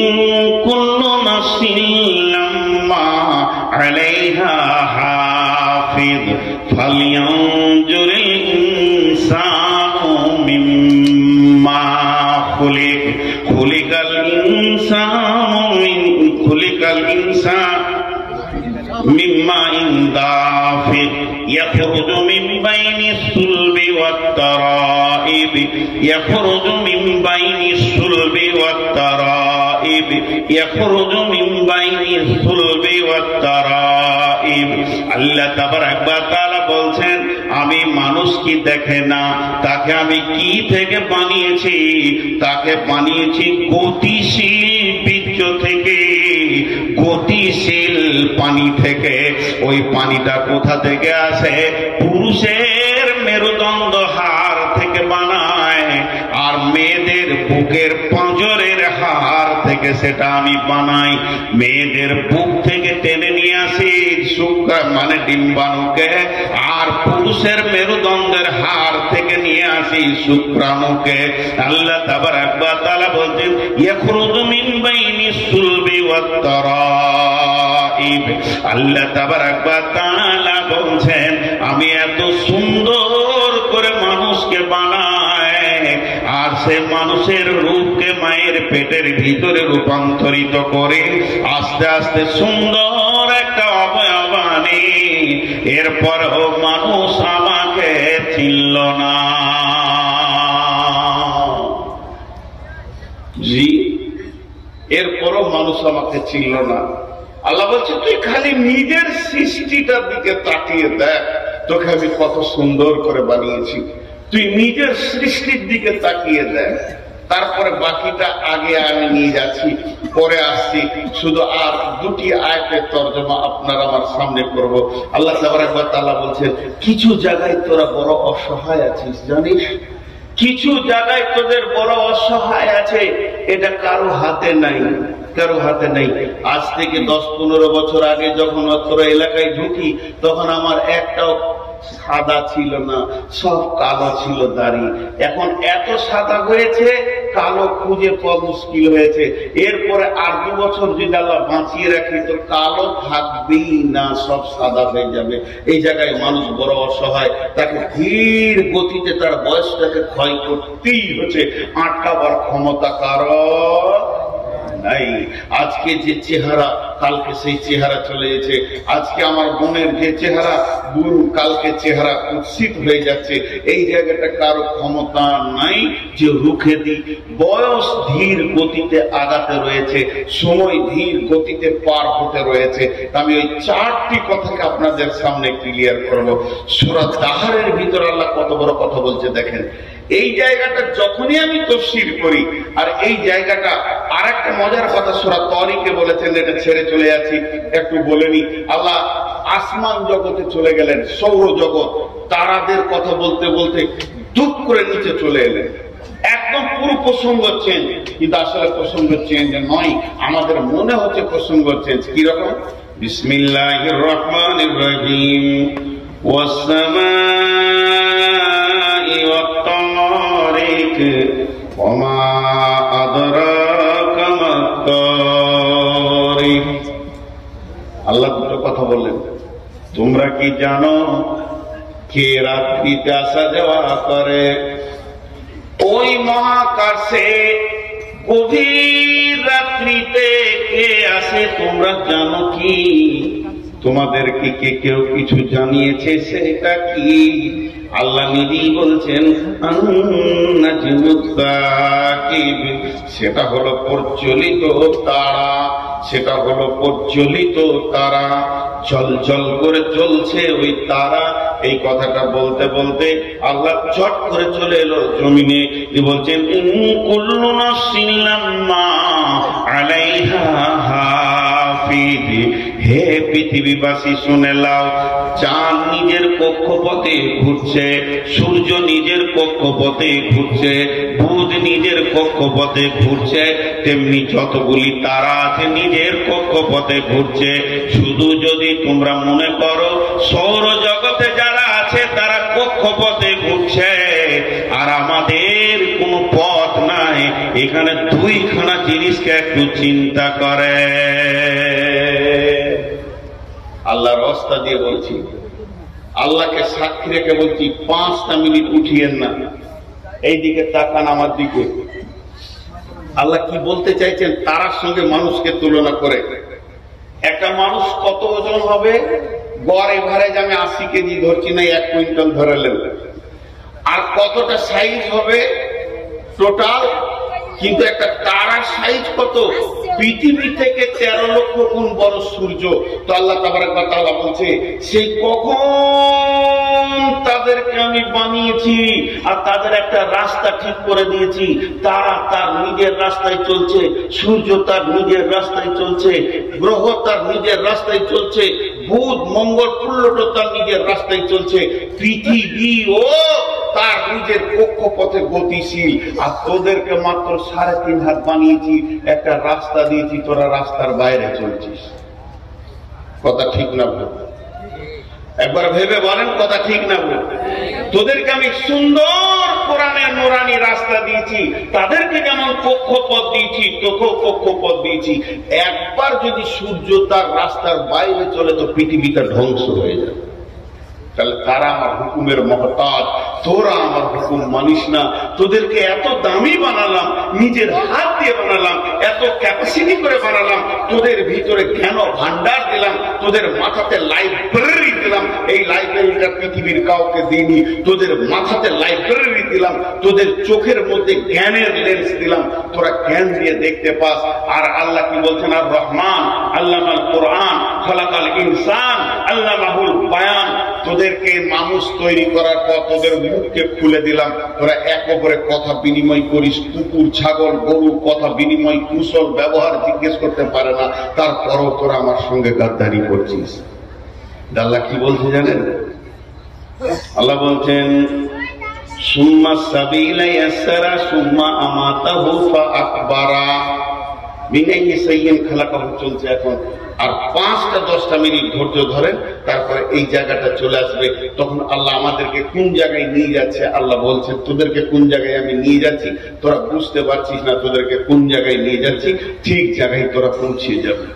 কুল্লু নাফসিন লাম্মা আলাইহা হাফিজ, ফালইয়ানজুরিল ইনসানু মিম্মা খুলিক, খুলিকাল ইনসান মিম্মা দাফিক, ইয়াখরুজু মিন বাইনিস সুলবি ওয়াত তারাইব, ইয়াখরুজু মিন বাইনিস সুলবি ওয়াত তারাইব, ইয়াখরুজু মিন বাইনিস সুলবি ওয়াত তারাইব। আল্লাহ তাবারক ওয়া তাআলা বলছেন আমি মানুষ কি দেখে না, তাকে আমি কি থেকে বানিয়েছি, তাকে বানিয়েছি গতিশীল বীর্য থেকে, গতিশীল পানি থেকে। ওই পানিটা কোথা থেকে আসে? পুরুষের মেরুদণ্ড হাড় থেকে বানায়, আর মেয়েদের বুকের পাঁজরের হাড় থেকে সেটা আমি বানাই। মেয়েদের বুক থেকে টেনে নিয়ে আসি শুক্রা মানে ডিম্বাণুকে, আর পুরুষের মেরুদণ্ডের হাড় থেকে নিয়ে আসি শুক্রাণুকে। আল্লাহ তাবারক ওয়া তাআলা বলেন ইয়াখরুজু মিন বাইনিস সুলবি ওয়াত তারাইব। আল্লাহ তাবারক ওয়া তাআলা বলেন আমি এত সুন্দর করে মানুষকে বানাই, আর সে মানুষের রূপকে মায়ের পেটের ভিতরে রূপান্তরিত করে আস্তে আস্তে সুন্দর একটা অবয়ব আনি। এরপরও মানুষ আমাকে চিনল না। জি, এরপরও মানুষ আমাকে চিনল না। আল্লাহ বলছে তুই খালি নিজের সৃষ্টিটার দিকে তাকিয়ে দেখ, তোকে আমি কত সুন্দর করে বানিয়েছি। তুই নিজের সৃষ্টির দিকে তাকিয়ে দেখ, তারপরে বাকিটা আগে আমি নিয়ে যাচ্ছি, পরে আসছি। শুধু আর দুটি আয়াতের তরজমা আপনার আমার সামনে করব। আল্লাহ তাবারক ওয়া তাআলা বলছেন কিছু জায়গায় তোরা বড় অসহায় আছিস, জানিস? কিছু জায়গায় তোদের বড় অসহায় আছে, এটা কারো হাতে নাই, কারো হাতে নাই। আজ থেকে 10-15 বছর আগে যখন অত্র এলাকায় ঢুকি তখন আমার একটাও সাদা ছিল না, সব কালো ছিল দাড়ি। এখন এত সাদা হয়েছে কালো খুঁজে পাওয়া মুশকিল হয়েছে। এরপরে আর 2 বছর যদি আল্লাহ বাঁচিয়ে রাখি তো কালো থাকবেই না, সব সাদা হয়ে যাবে। এই জায়গায় মানুষ বড় অসহায়, তাকে ধীর গতিতে তার বয়সটাকে ক্ষয় করতেই হচ্ছে, আটকাবার ক্ষমতা কারো নাই। আজকে যে চেহারা কালকে সেই চেহারা চলে গেছে। আজকে আমার বোনের যে চেহারা, বোন কালকে চেহারা কুৎসিত হয়ে যাচ্ছে। এই জায়গাটা কারো ক্ষমতা নাই যে রুখে দিই। বয়স ধীর গতিতে আগাতে রয়েছে, সময় ধীর গতিতে পার হতে রয়েছে। আমি ওই 4টি কথাকে আপনাদের সামনে ক্লিয়ার করব। সূরা দাহরের ভিতর আল্লাহ কত বড় কথা বলছে দেখেন। এই জায়গাটা যখনই আমি তাফসীর করি, আর এই জায়গাটা আর একটা মজার কথা সূরা তারিকে বলেছেন, এটা ছেড়ে চলে যাচ্ছি, একটু বলে নি। আল্লাহ আসমান জগতে চলে গেলেন, সৌর জগৎ, তারাদের কথা বলতে বলতে দুপ করে নিচে চলে এলেন। একদম পুরো প্রসঙ্গ চেঞ্জ, কিন্তু আসলে প্রসঙ্গ চেঞ্জ নয়, আমাদের মনে হচ্ছে প্রসঙ্গ চেঞ্জ। কিরকম? বিসমিল্লাহির রহমানির রহিম, ওয়াস সামাই ওয়াত তারিক, ওয়া মা আদরাকা মাত তারিক। আল্লাহ দুটো কথা বললেন, তোমরা কি জানো কে রাত্রিতে আসা যাওয়া করে? ওই মহাকাশে গভীর রাত্রিতে কে আসে তোমরা জানো কি? তোমাদেরকে কে কেউ কিছু জানিয়েছে? সেটা কি? আল্লাহ নিজেই বলছেন সেটা হলো প্রজ্বলিত তারা, সেটা হলো প্রজ্বলিত তারা, জল জল করে জ্বলছে ওই তারা। এই কথাটা বলতে বলতে আল্লাহ চট করে চলে এলো জমিনে, বলছেন কুল্লু নাফসিন লাম্মা আলাইহা হাফিজ। হে পৃথিবীবাসী শুনে লাও, চাঁদ নিজের কক্ষপথে ঘুরছে, সূর্য নিজের কক্ষপথে ঘুরছে, বুধ নিজের কক্ষপথে ঘুরছে, তেমনি যতগুলি তারা আছে নিজের কক্ষপথে ঘুরছে। শুধু যদি তোমরা মনে করো সৌরজগতে যারা আছে তারা কক্ষপথে ঘুরছে আর আমাদের কোনো পথ নাই, এখানে দুইখানা জিনিসকে একটু চিন্তা করে। আল্লাহর রাস্তা দিয়ে বলছি, আল্লাহকে সাক্ষী রেখে বলছি, 5টা মিনিট উঠিয়েন না, এইদিকে তাকান আমার দিকে। আল্লাহ কি বলতে চাইছেন তারার সঙ্গে মানুষকে তুলনা করে? একটা মানুষ কত ওজন হবে? গড় এভারেজ আমি 80 কেজি ধরছি না, 1 কুইন্টাল ধরালেন। আর কতটা সাইজ হবে টোটাল? কিন্তু একটা তারার সাইজ কত? পৃথিবী থেকে 13 লক্ষ গুণ বড় সূর্য। তো আল্লাহ তাবারক ওয়া তাআলা বলছে সেই কখন তাদেরকে আমি বানিয়েছি আর তাদের একটা রাস্তা ঠিক করে দিয়েছি। তারা তার নিজের রাস্তায় চলছে, সূর্য তার নিজের রাস্তায় চলছে, গ্রহ তার নিজের রাস্তায় চলছে, বুধ মঙ্গল প্লুটো তার নিজের রাস্তায় চলছে, পৃথিবীও তার নিজের কক্ষপথে গতিশীল। আর তোদেরকে মাত্র 3.5 হাত বানিয়েছি, একটা রাস্তা দিয়েছি, তোরা রাস্তার বাইরে চলছিস। কথা ঠিক না বল? একবার ভেবে বলেন কথা ঠিক না বল? তোদেরকে আমি সুন্দর কোরআনের নুরানি রাস্তা দিয়েছি, তাদেরকে যেমন কক্ষপথ দিয়েছি তোকেও কক্ষপথ দিয়েছি। একবার যদি সূর্য তার রাস্তার বাইরে চলে তো পৃথিবীটা ধ্বংস হয়ে যাবে। তাহলে তারা আমার হুকুমের মহতাজ, তোরা আমার হুকুম মানিস না। তোদেরকে এত দামি বানালাম, নিজের হাত দিয়ে বানালাম, এত ক্যাপাসিটি করে বানালাম, তোদের ভিতরে জ্ঞান ভান্ডার দিলাম, তোদের মাথাতে লাইব্রেরি দিলাম, এই লাইব্রেরিটা পৃথিবীর কাউকে দিইনি। তোদের মাথাতে লাইব্রেরি দিলাম, তোদের চোখের মধ্যে জ্ঞানের লেন্স দিলাম, তোরা জ্ঞান দিয়ে দেখতে পাস। আর আল্লাহ কি বলছেন? আর রহমান আল্লামাল কোরআন খালাকাল ইনসান আল্লামাহুল বায়ান। তোদেরকে মানুষ তৈরি করার পর তোদের মুখকে খুলে দিলাম, তোরা এক অপরে কথা বিনিময় করিস, কুকুর ছাগল গরু কথা বিনিময় কুশল ব্যবহার জিজ্ঞেস করতে পারে না, তারপরও তোরা আমার সঙ্গে গাদ্দারি করছিস। আল্লাহ কি বলছে জানেন? আল্লাহ বলছেন সুম্মা সাবিলা ইয়াসরা সুম্মা আমাতাহু ফাআকবারা মিনাইহি সাইয়্যিন খালাকাহু চলছে এখন। আর 5টা 10টা মিনিট ধৈর্য ধরেন, তারপরে এই জায়গাটা চলে আসবে। তখন আল্লাহ আমাদেরকে কোন জায়গায় নিয়ে যাচ্ছে আল্লাহ বলছেন, তোদেরকে কোন জায়গায় আমি নিয়ে যাচ্ছি তোরা বুঝতে পারছিস না, তোদেরকে কোন জায়গায় নিয়ে যাচ্ছি ঠিক জায়গায় তোরা পৌঁছে যাবে।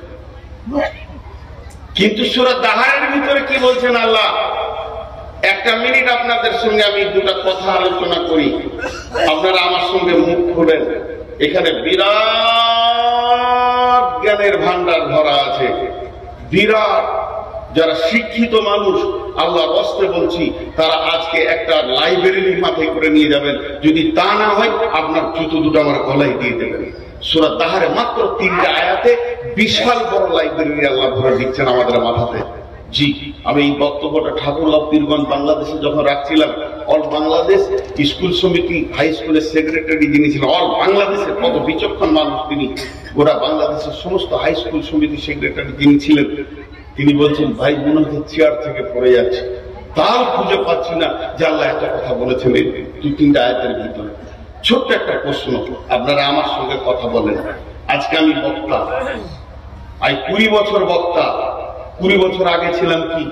কিন্তু সূরা দাহারের ভিতরে কি বলছেন আল্লাহ? 1টা মিনিট আপনাদের সঙ্গে আমি 2টা কথা আলোচনা করি, আপনারা আমার সঙ্গে মুখ খুলেন। এখানে বিরাট জ্ঞানের ভান্ডার ভরা আছে, বিরাট। যারা শিক্ষিত মানুষ আল্লাহ বসতে বলছি, তারা আজকে একটা লাইব্রেরি মাথায় করে নিয়ে যাবেন। যদি তা না হয় আপনার জুতো দুটো আমার গলায় দিয়ে দেবেন। সূরা দাহারে মাত্র 3টা আয়াতে বিশাল বড় লাইব্রেরি আল্লাহ ভরে দিচ্ছেন আমাদের মাথাতে। জি, আমি এই বক্তব্যটা ঠাকুরগাঁও পীরগঞ্জ বাংলাদেশে যখন রাখছিলাম, অল বাংলাদেশ স্কুল সমিতি হাই স্কুলের সেক্রেটারি যিনি ছিলেন, অল বাংলাদেশের কত বিচক্ষণ মানুষ তিনি, গোটা বাংলাদেশের সমস্ত হাই স্কুল সমিতি সেক্রেটারি যিনি ছিলেন, তিনি বলছেন ভাই মনে হচ্ছে চেয়ার থেকে পড়ে যাচ্ছে, তাও খুঁজে পাচ্ছি না যে আল্লাহ এত কথা বলেছেন এই 2-3টা আয়াতের ভিতরে। ছোট্ট একটা প্রশ্ন, আপনারা আমার সঙ্গে কথা বলেন। আজকে আমি বক্তা, 20 বছর বক্তা। 20 বছর আগে ছিলাম কি?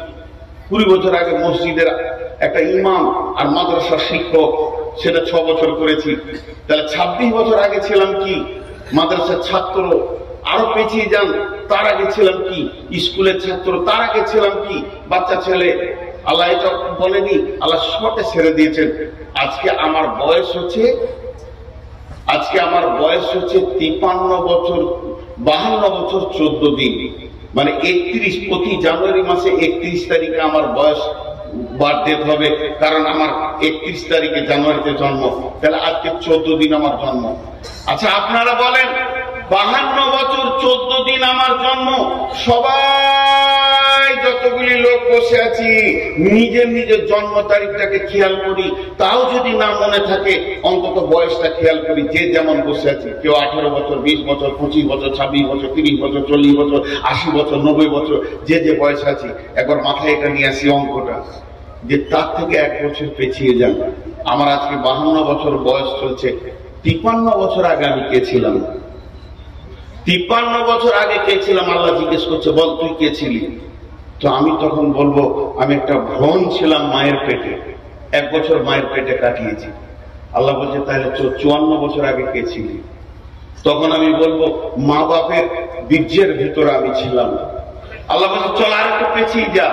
20 বছর আগে মসজিদের একটা ইমাম আর মাদ্রাসার শিক্ষক, সেটা 6 বছর করেছি। তাহলে 26 বছর আগে ছিলাম কি? মাদ্রাসার ছাত্র। আরো পেছিয়ে যান, তার আগে ছিলাম কি? স্কুলের ছাত্র। তার আগে ছিলাম কি? বাচ্চা ছেলে। আল্লাহ এটা বলেনি, আল্লাহ শর্টে ছেড়ে দিয়েছেন। আজকে আমার বয়স হচ্ছে 53 বছর 52 বছর 14 দিন, মানে 31 প্রতি জানুয়ারি মাসে 31 তারিখে আমার বয়স বার্থডে হবে, কারণ আমার 31 তারিখে জানুয়ারিতে জন্ম, তাহলে আজকে 14 দিন আমার জন্ম। আচ্ছা আপনারা বলেন, 52 বছর 14 দিন আমার জন্ম, সবাই যতগুলি লোক বসে আছি নিজের নিজের জন্ম তারিখটাকে খেয়াল করি, তাও যদি না মনে থাকে অন্তত বয়সটা খেয়াল করি। যে যেমন বসে আছি, কেউ 18 বছর, 20 বছর, 25 বছর, 26 বছর, 30 বছর, 40 বছর, 80 বছর, 90 বছর, যে যে বয়স আছি, একবার মাথায় এটা নিয়ে আসি অঙ্কটা, যে তার থেকে 1 বছর পেছিয়ে যান। আমার আজকে 52 বছর বয়স চলছে। 53 বছর আগে আমি কে ছিলাম? 53 বছর আগে কে ছিলাম? আল্লাহ জিজ্ঞেস করছে, বল তুই কে ছিলি? তো আমি তখন বলবো, আমি একটা ভ্রণ ছিলাম মায়ের পেটে, 1 বছর মায়ের পেটে কাটিয়েছি। আল্লাহ বলছে, তাহলে 54 বছর আগে কে ছিলি? তখন আমি বলবো, মা বাপের বীর্যের ভিতরে আমি ছিলাম। আল্লাহ বলছে, চল আর একটু পেছিয়ে যা,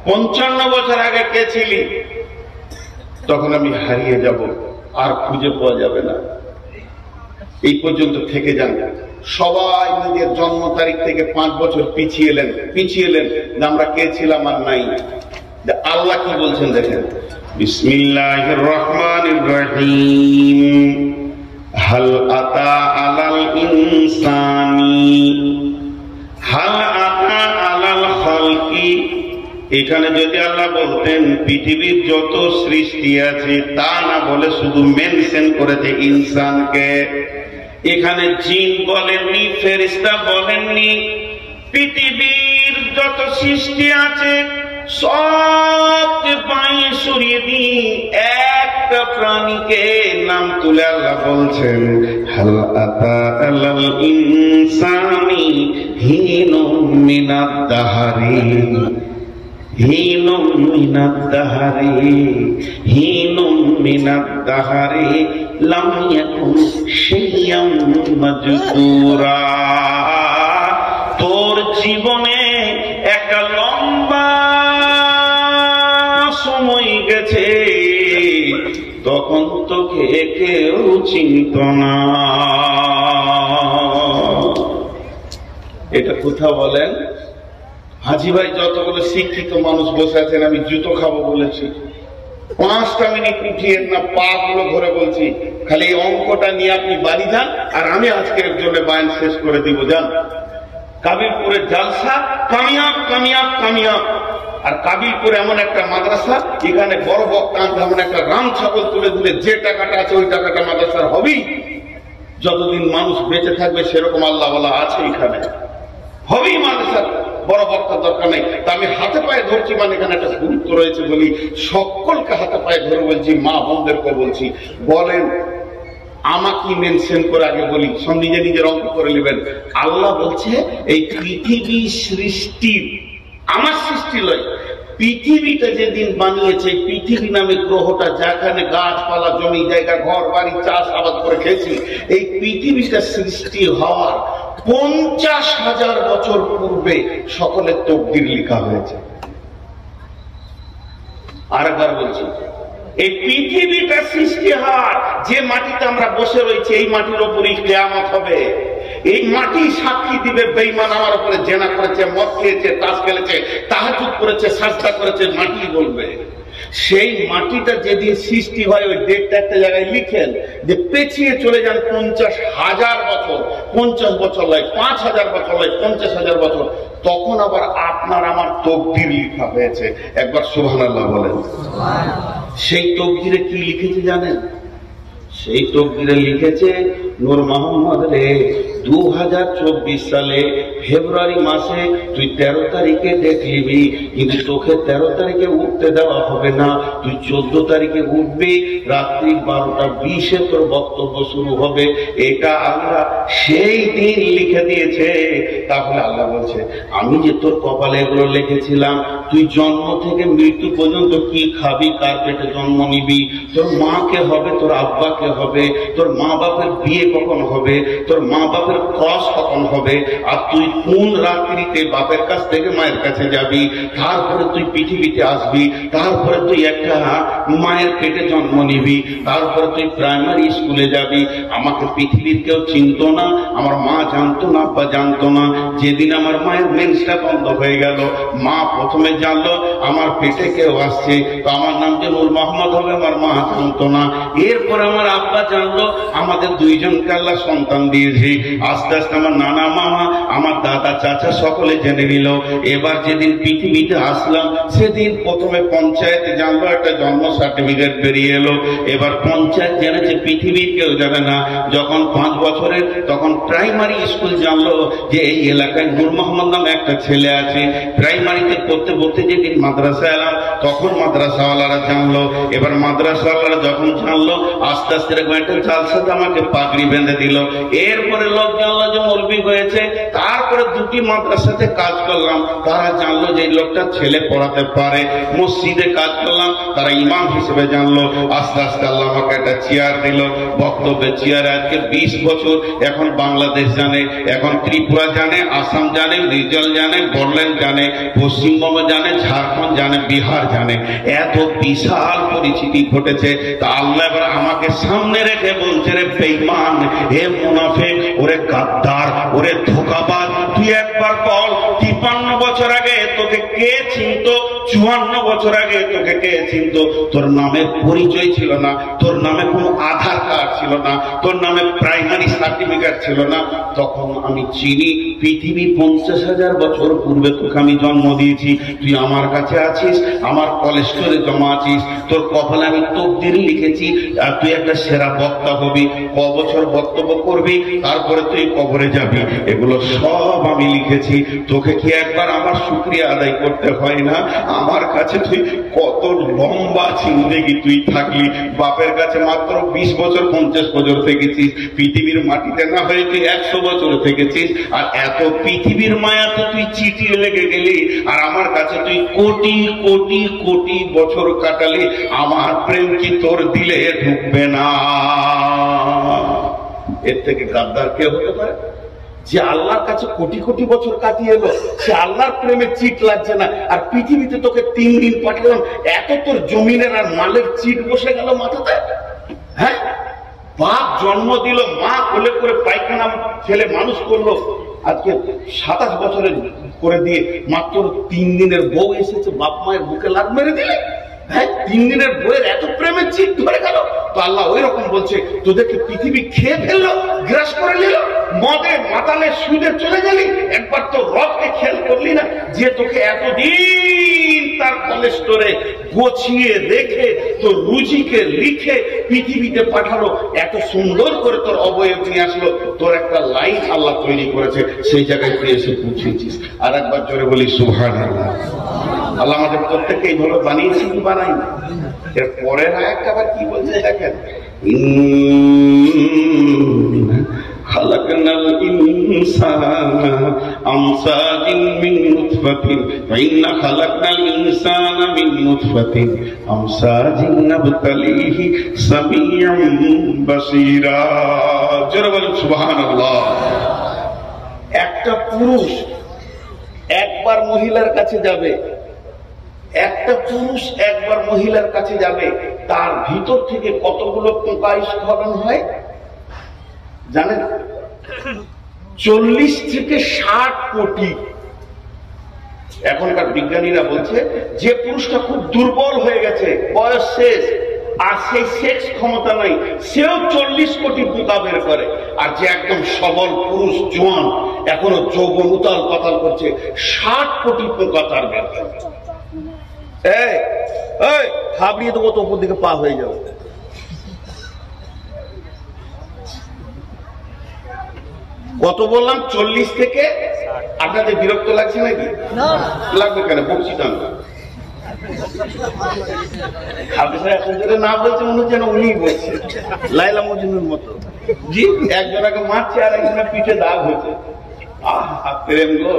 55 বছর আগে কে ছিলি? তখন আমি হারিয়ে যাব, আর খুঁজে পাওয়া যাবে না। এই পর্যন্ত থেকে যান। সবাই নিজের জন্ম তারিখ থেকে 5 বছর পিছিয়ে এলেন, আমরা কে ছিলাম আর নাই। আল্লাহ কি বলছেন দেখেন, বিসমিল্লাহির রহমানির রহিম, হাল আতা আলাল ইনসানি, হাল আতা আলাল খালকি। এখানে যদি আল্লাহ বলতেন পৃথিবীর যত সৃষ্টি আছে, তা না বলে শুধু মেনশন করেছে ইনসানকে। এখানে জিন বলেননি, ফেরেশতা বলেননি, পৃথিবীর যত সৃষ্টি আছে সবকে পায়ে সরিয়ে দিয়ে একটা প্রাণীকে নাম তুলে আল্লাহ বলছেন, হাল আতা আলাল ইনসানি হিনুম মিনাদ দাহারি, হিনুম মিনাদ দাহারি, হিনুম মিনাদ দাহারি লাম ইয়াকুন শাইয়াম মাজকুরা। তোর জীবনে একটা লম্বা সময় গেছে, তখন তোকে কেউ চিনত না। এটা কোথা বলেন? হাজি ভাই, যতগুলো শিক্ষিত মানুষ বসে আছেন, আমি জুতো খাবো বলেছি, 5টা মিনিট উঠিয়ে না পা গুলো ধরে বলছি, খালি এই অঙ্কটা নিয়ে আপনি বাড়ি যান, আর আমি আজকের জন্য বায়ান শেষ করে দিব। যান, কাবিলপুরের জালসা কামিয়াব কামিয়াব কামিয়াব। আর কাবিলপুর এমন একটা মাদ্রাসা, এখানে বড় বক্তা এমন একটা রাম ছাগল তুলে দিলে যে টাকাটা আছে ওই টাকাটা মাদ্রাসার হবেই। যতদিন মানুষ বেঁচে থাকবে সেরকম আল্লাহ ওয়ালা আছে এখানে, হবেই মাদ্রাসার বড় বক্তা দরকার নেই। তা আমি হাতে পায়ে ধরছি, মানে এখানে একটা গুরুত্ব রয়েছে বলি সকলকে হাতে পায়ে ধরে বলছি, মা বোনদেরকে বলছি। বলেন আমাকে মেনশন করে আগে বলি, সব নিজে নিজের অঙ্ক করে নেবেন। আল্লাহ বলছে এই পৃথিবী সৃষ্টির, আমার সৃষ্টি নয়, পৃথিবীটা যেদিন বানিয়েছে, পৃথিবী নামে গ্রহটা, যেখানে গাছপালা, জমি জায়গা, ঘর বাড়ি, চাষ আবাদ করে খেয়েছি, এই পৃথিবীটা সৃষ্টি হওয়ার 50,000 বছর পূর্বে সকলের তকদির লেখা হয়েছে। আরেকবার বলছি, এই পৃথিবীটা সৃষ্টি হওয়ার, যে মাটিতে আমরা বসে রয়েছি, এই মাটির উপরেই কিয়ামত হবে। এই মাটি সাক্ষী দিবে, বেঈমান আমার উপরে জেনা করেছে, মদ খেয়েছে, তাস খেলেছে, তাহাজ্জুদ করেছে, সাজদা করেছে, মাটি বলবে। সেই মাটিটা যেদিন সৃষ্টি হয়, ওই ডেটটা একটা জায়গায় লিখেন, যে পেছিয়ে চলে যান 50,000 বছর, 50 বছর নয়, 5,000 বছর নয়, 50,000 বছর, তখন আবার আপনার আমার তকদির লেখা হয়েছে। একবার সুবহানাল্লাহ বলেন। সেই তকদিরে কি লিখেছে জানেন? সেই তকদিরে লিখেছে, নূর মোহাম্মদ রে, 2024 সালে ফেব্রুয়ারি মাসে তুই 13 তারিখে ডেট নিবি, কিন্তু তোকে 13 তারিখে উঠতে দেওয়া হবে না, তুই 14 তারিখে উঠবি, রাত্রি 12:20 তোর বক্তব্য শুরু হবে। এটা আল্লাহ সেই দিন লিখে দিয়েছে। তাহলে আল্লাহ বলছে, আমি যে তোর কপালে এগুলো লিখেছিলাম, তুই জন্ম থেকে মৃত্যু পর্যন্ত কি খাবি, কার পেটে জন্ম নিবি, তোর মাকে হবে, তোর আব্বাকে হবে, তোর মা বাপের বিয়ে কখন হবে, তোর মা বাপের ক্রস কখন হবে, আর তুই কোন রাত্রিতে বাপের কাছ থেকে মায়ের কাছে যাবি, তারপরে তুই পৃথিবীতে আসবি, তারপরে তুই একটা মায়ের পেটে জন্ম নিবি, তারপরে তুই প্রাইমারি স্কুলে যাবি। আমাকে পৃথিবীর কেউ চিনতো না, আমার মা জানতো না, আব্বা জানতো না। যেদিন আমার মায়ের মেন্সটা বন্ধ হয়ে গেল, মা প্রথমে জানলো আমার পেটে কেউ আসছে, তো আমার নাম যে নূর মোহাম্মদ হবে আমার মা জানতো না। এরপরে আমার আব্বা জানলো আমাদের দুইজনকে আল্লাহ সন্তান দিয়েছে। আস্তে আস্তে আমার নানা মামা, আমার দাদা চাচা সকলে জেনে নিল। এবার যেদিন পৃথিবীতে আসলাম সেদিন প্রথমে পঞ্চায়েতে জানলো, একটা জন্ম সার্টিফিকেট বেরিয়ে এলো। এবার পঞ্চায়েত জেনেছে, পৃথিবীর কেউ জানে না। যখন 5 বছরের তখন প্রাইমারি স্কুল জানলো যে এই এলাকায় নূর মোহাম্মদ নামে একটা ছেলে আছে। প্রাইমারিতে পড়তে পড়তে যেদিন মাদ্রাসায় এলাম তখন মাদ্রাসাওয়ালারা জানলো। এবার মাদ্রাসাওয়ালারা যখন জানলো আস্তে আস্তে এরকম একটা জালসাতে আমাকে পাগড়ি বেঁধে দিল। এরপরে লোক জানলো যে মৌলবি হয়েছে। তারপরে 2টি মাদ্রাসাতে কাজ করলাম, তারা জানলো যে এই লোকটা ছেলে পড়াতে পারে। মসজিদে কাজ করলাম, তারা ইমাম হিসেবে জানলো। আস্তে আস্তে আল্লাহ আমাকে একটা চেয়ার দিল, বক্তব্যের চেয়ারে আজকে 20 বছর। এখন বাংলাদেশ জানে, এখন ত্রিপুরা জানে, আসাম জানে, রিজল জানে, বড়ল্যান্ড জানে, পশ্চিমবঙ্গ জানে, ঝাড়খণ্ড জানে, বিহার জানে। এত বিশাল পরিচিতি ঘটেছে। তা আল্লাহ এবার আমাকে সামনে রেখে বলছে, রে বেঈমান, হে মুনাফিক, ওরে গাদ্দার, ওরে ধোঁকাবাজ, তুই একবার বল 53 বছর আগে তোকে কে চিনতো? 54 বছর আগে তোকে কে চিনতো? তোর নামের পরিচয় ছিল না, তোর নামে কোনো আধার কার্ড ছিল না, তোর নামে প্রাইমারি সার্টিফিকেট ছিল না। তখন আমি চিনি পৃথিবী 50,000 বছর পূর্বে তোকে আমি জন্ম দিয়েছি। তুই আমার কাছে আছিস, আমার কলেস্টোরে জমা আছিস। তোর কপালে আমি তকদির লিখেছি আর তুই একটা সেরা বক্তা হবি। বছর বক্তব্য করবি, তারপরে তুই কবরে যাবি। এগুলো সব আমি লিখেছি। তোকে কি একবার আমার শুকরিয়া আদায় করতে হয় না? আমার কাছে তুই কত লম্বা জিন্দেগি তুই থাকলি। বাপের কাছে মাত্র 20 বছর 50 বছর থেকেছিস। পৃথিবীর মাটিতে না হয়ে তুই 100 বছর থেকেছিস। আর এত পৃথিবীর মায়াতে তুই চিটিয়ে লেগে গেলি। আর আমার কাছে তুই কোটি কোটি কোটি বছর কাটালি। আমার প্রেম কি তোর দিলে ঢুকবে না? এর থেকে গাদ্দার কে হতে পারে? যে আল্লাহর কাছে কোটি কোটি বছর কাটিয়ে এলো, সে আল্লাহর প্রেমে চিট লাগছে না। আর পৃথিবীতে তোকে 3 দিন পাঠালাম, এত তোর জমিনের আর মালের চিট বসে গেল মাথাতে। হ্যাঁ, বাপ জন্ম দিল, মা কোলে করে পায়খানা ছেলে মানুষ করলো, আজকে 27 বছরের করে দিয়ে মাত্র 3 দিনের বউ এসেছে, বাপ মায়ের বুকে লাগ মেরে দিলে। হ্যাঁ, 3 দিনের বউয়ের এত প্রেমের চিট ধরে গেল। তো আল্লাহ ওই রকম বলছে, তোদেরকে পৃথিবী খেয়ে ফেললো, গ্রাস করে নিল। মদে মাতালে সুদে চলে গেলি, একবার তো রবকে খেয়াল করলি না যে তোকে এতদিন তার কলেস্টোরে গোছিয়ে রেখে তোর রুজিকে লিখে পৃথিবীতে পাঠালো, এত সুন্দর করে তোর অবয়ব নিয়ে আসলো, তোর একটা লাইফ আল্লাহ তৈরি করেছে, সেই জায়গায় তুই এসে পৌঁছেছিস। আর একবার জোরে বলি সুবহানাল্লাহ। আল্লাহ আমাদের প্রত্যেককে এইভাবে বানিয়েছি কি বানাই না? এর পরের আয়াতটা আবার কি বলছে দেখেন, খালাকনাল ইনসানা আমসাজিন মিন নুতফাতিন ওয়া ইন্না খালাকনাল ইনসানা মিন নুতফাতিন আমসাজিন নাবতালিহি সামিউম বাসীরা। জোরে বলুন সুবহানাল্লাহ। একটা পুরুষ একবার মহিলার কাছে যাবে, একটা পুরুষ একবার মহিলার কাছে যাবে, তার ভিতর থেকে কতগুলো পোকা স্খলন হয় জানেন? 40 থেকে 60 কোটি। এখনকার বিজ্ঞানীরা বলছে যে পুরুষটা খুব দুর্বল হয়ে গেছে, বয়স শেষ, আর সেই সেক্স ক্ষমতা নাই, সেও 40 কোটি পোকা বের করে। আর যে একদম সবল পুরুষ জোয়ান, এখনো যৌবন উতাল পাতাল করছে, 60 কোটি পোকা তার বের করে। খাবড়িয়ে দেবো তো উপর দিকে পা হয়ে যাবে। কত বললাম? 40 থেকে। আপনাদের বিরক্ত লাগছে নাকি? লাগবে কেন? বলছি না, এখন যেটা না বলছে মনে হচ্ছে উনি বলছে, লাইলা মজনুর মতো। জি, একজনকে মারছে আর একজনের পিঠে দাগ হয়েছে। প্রেম গো।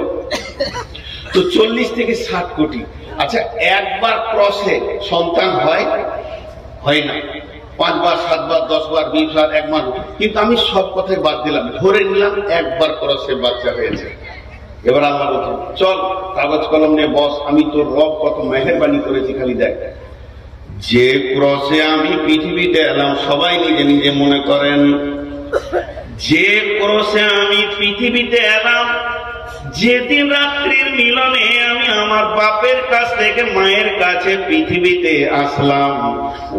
তো 40 থেকে 60 কোটি। আচ্ছা, একবার ক্রসে সন্তান হয় না, 5 বার 7 বার 10 বার 20 বার 1 মাস। কিন্তু আমি সব কথাই বাদ দিলাম, ধরে নিলাম একবার ক্রসে বাচ্চা হয়েছে। এবার আল্লাহ বলছেন চল কাগজ কলম নিয়ে বস, আমি তোর রব কত মেহেরবানি করেছি খালি দেখ। যে ক্রসে আমি পৃথিবীতে এলাম, সবাই নিজে নিজে মনে করেন, যে ক্রসে আমি পৃথিবীতে এলাম, যেদিন রাত্রির মিলনে আমি আমার বাপের কাছ থেকে মায়ের কাছে পৃথিবীতে আসলাম,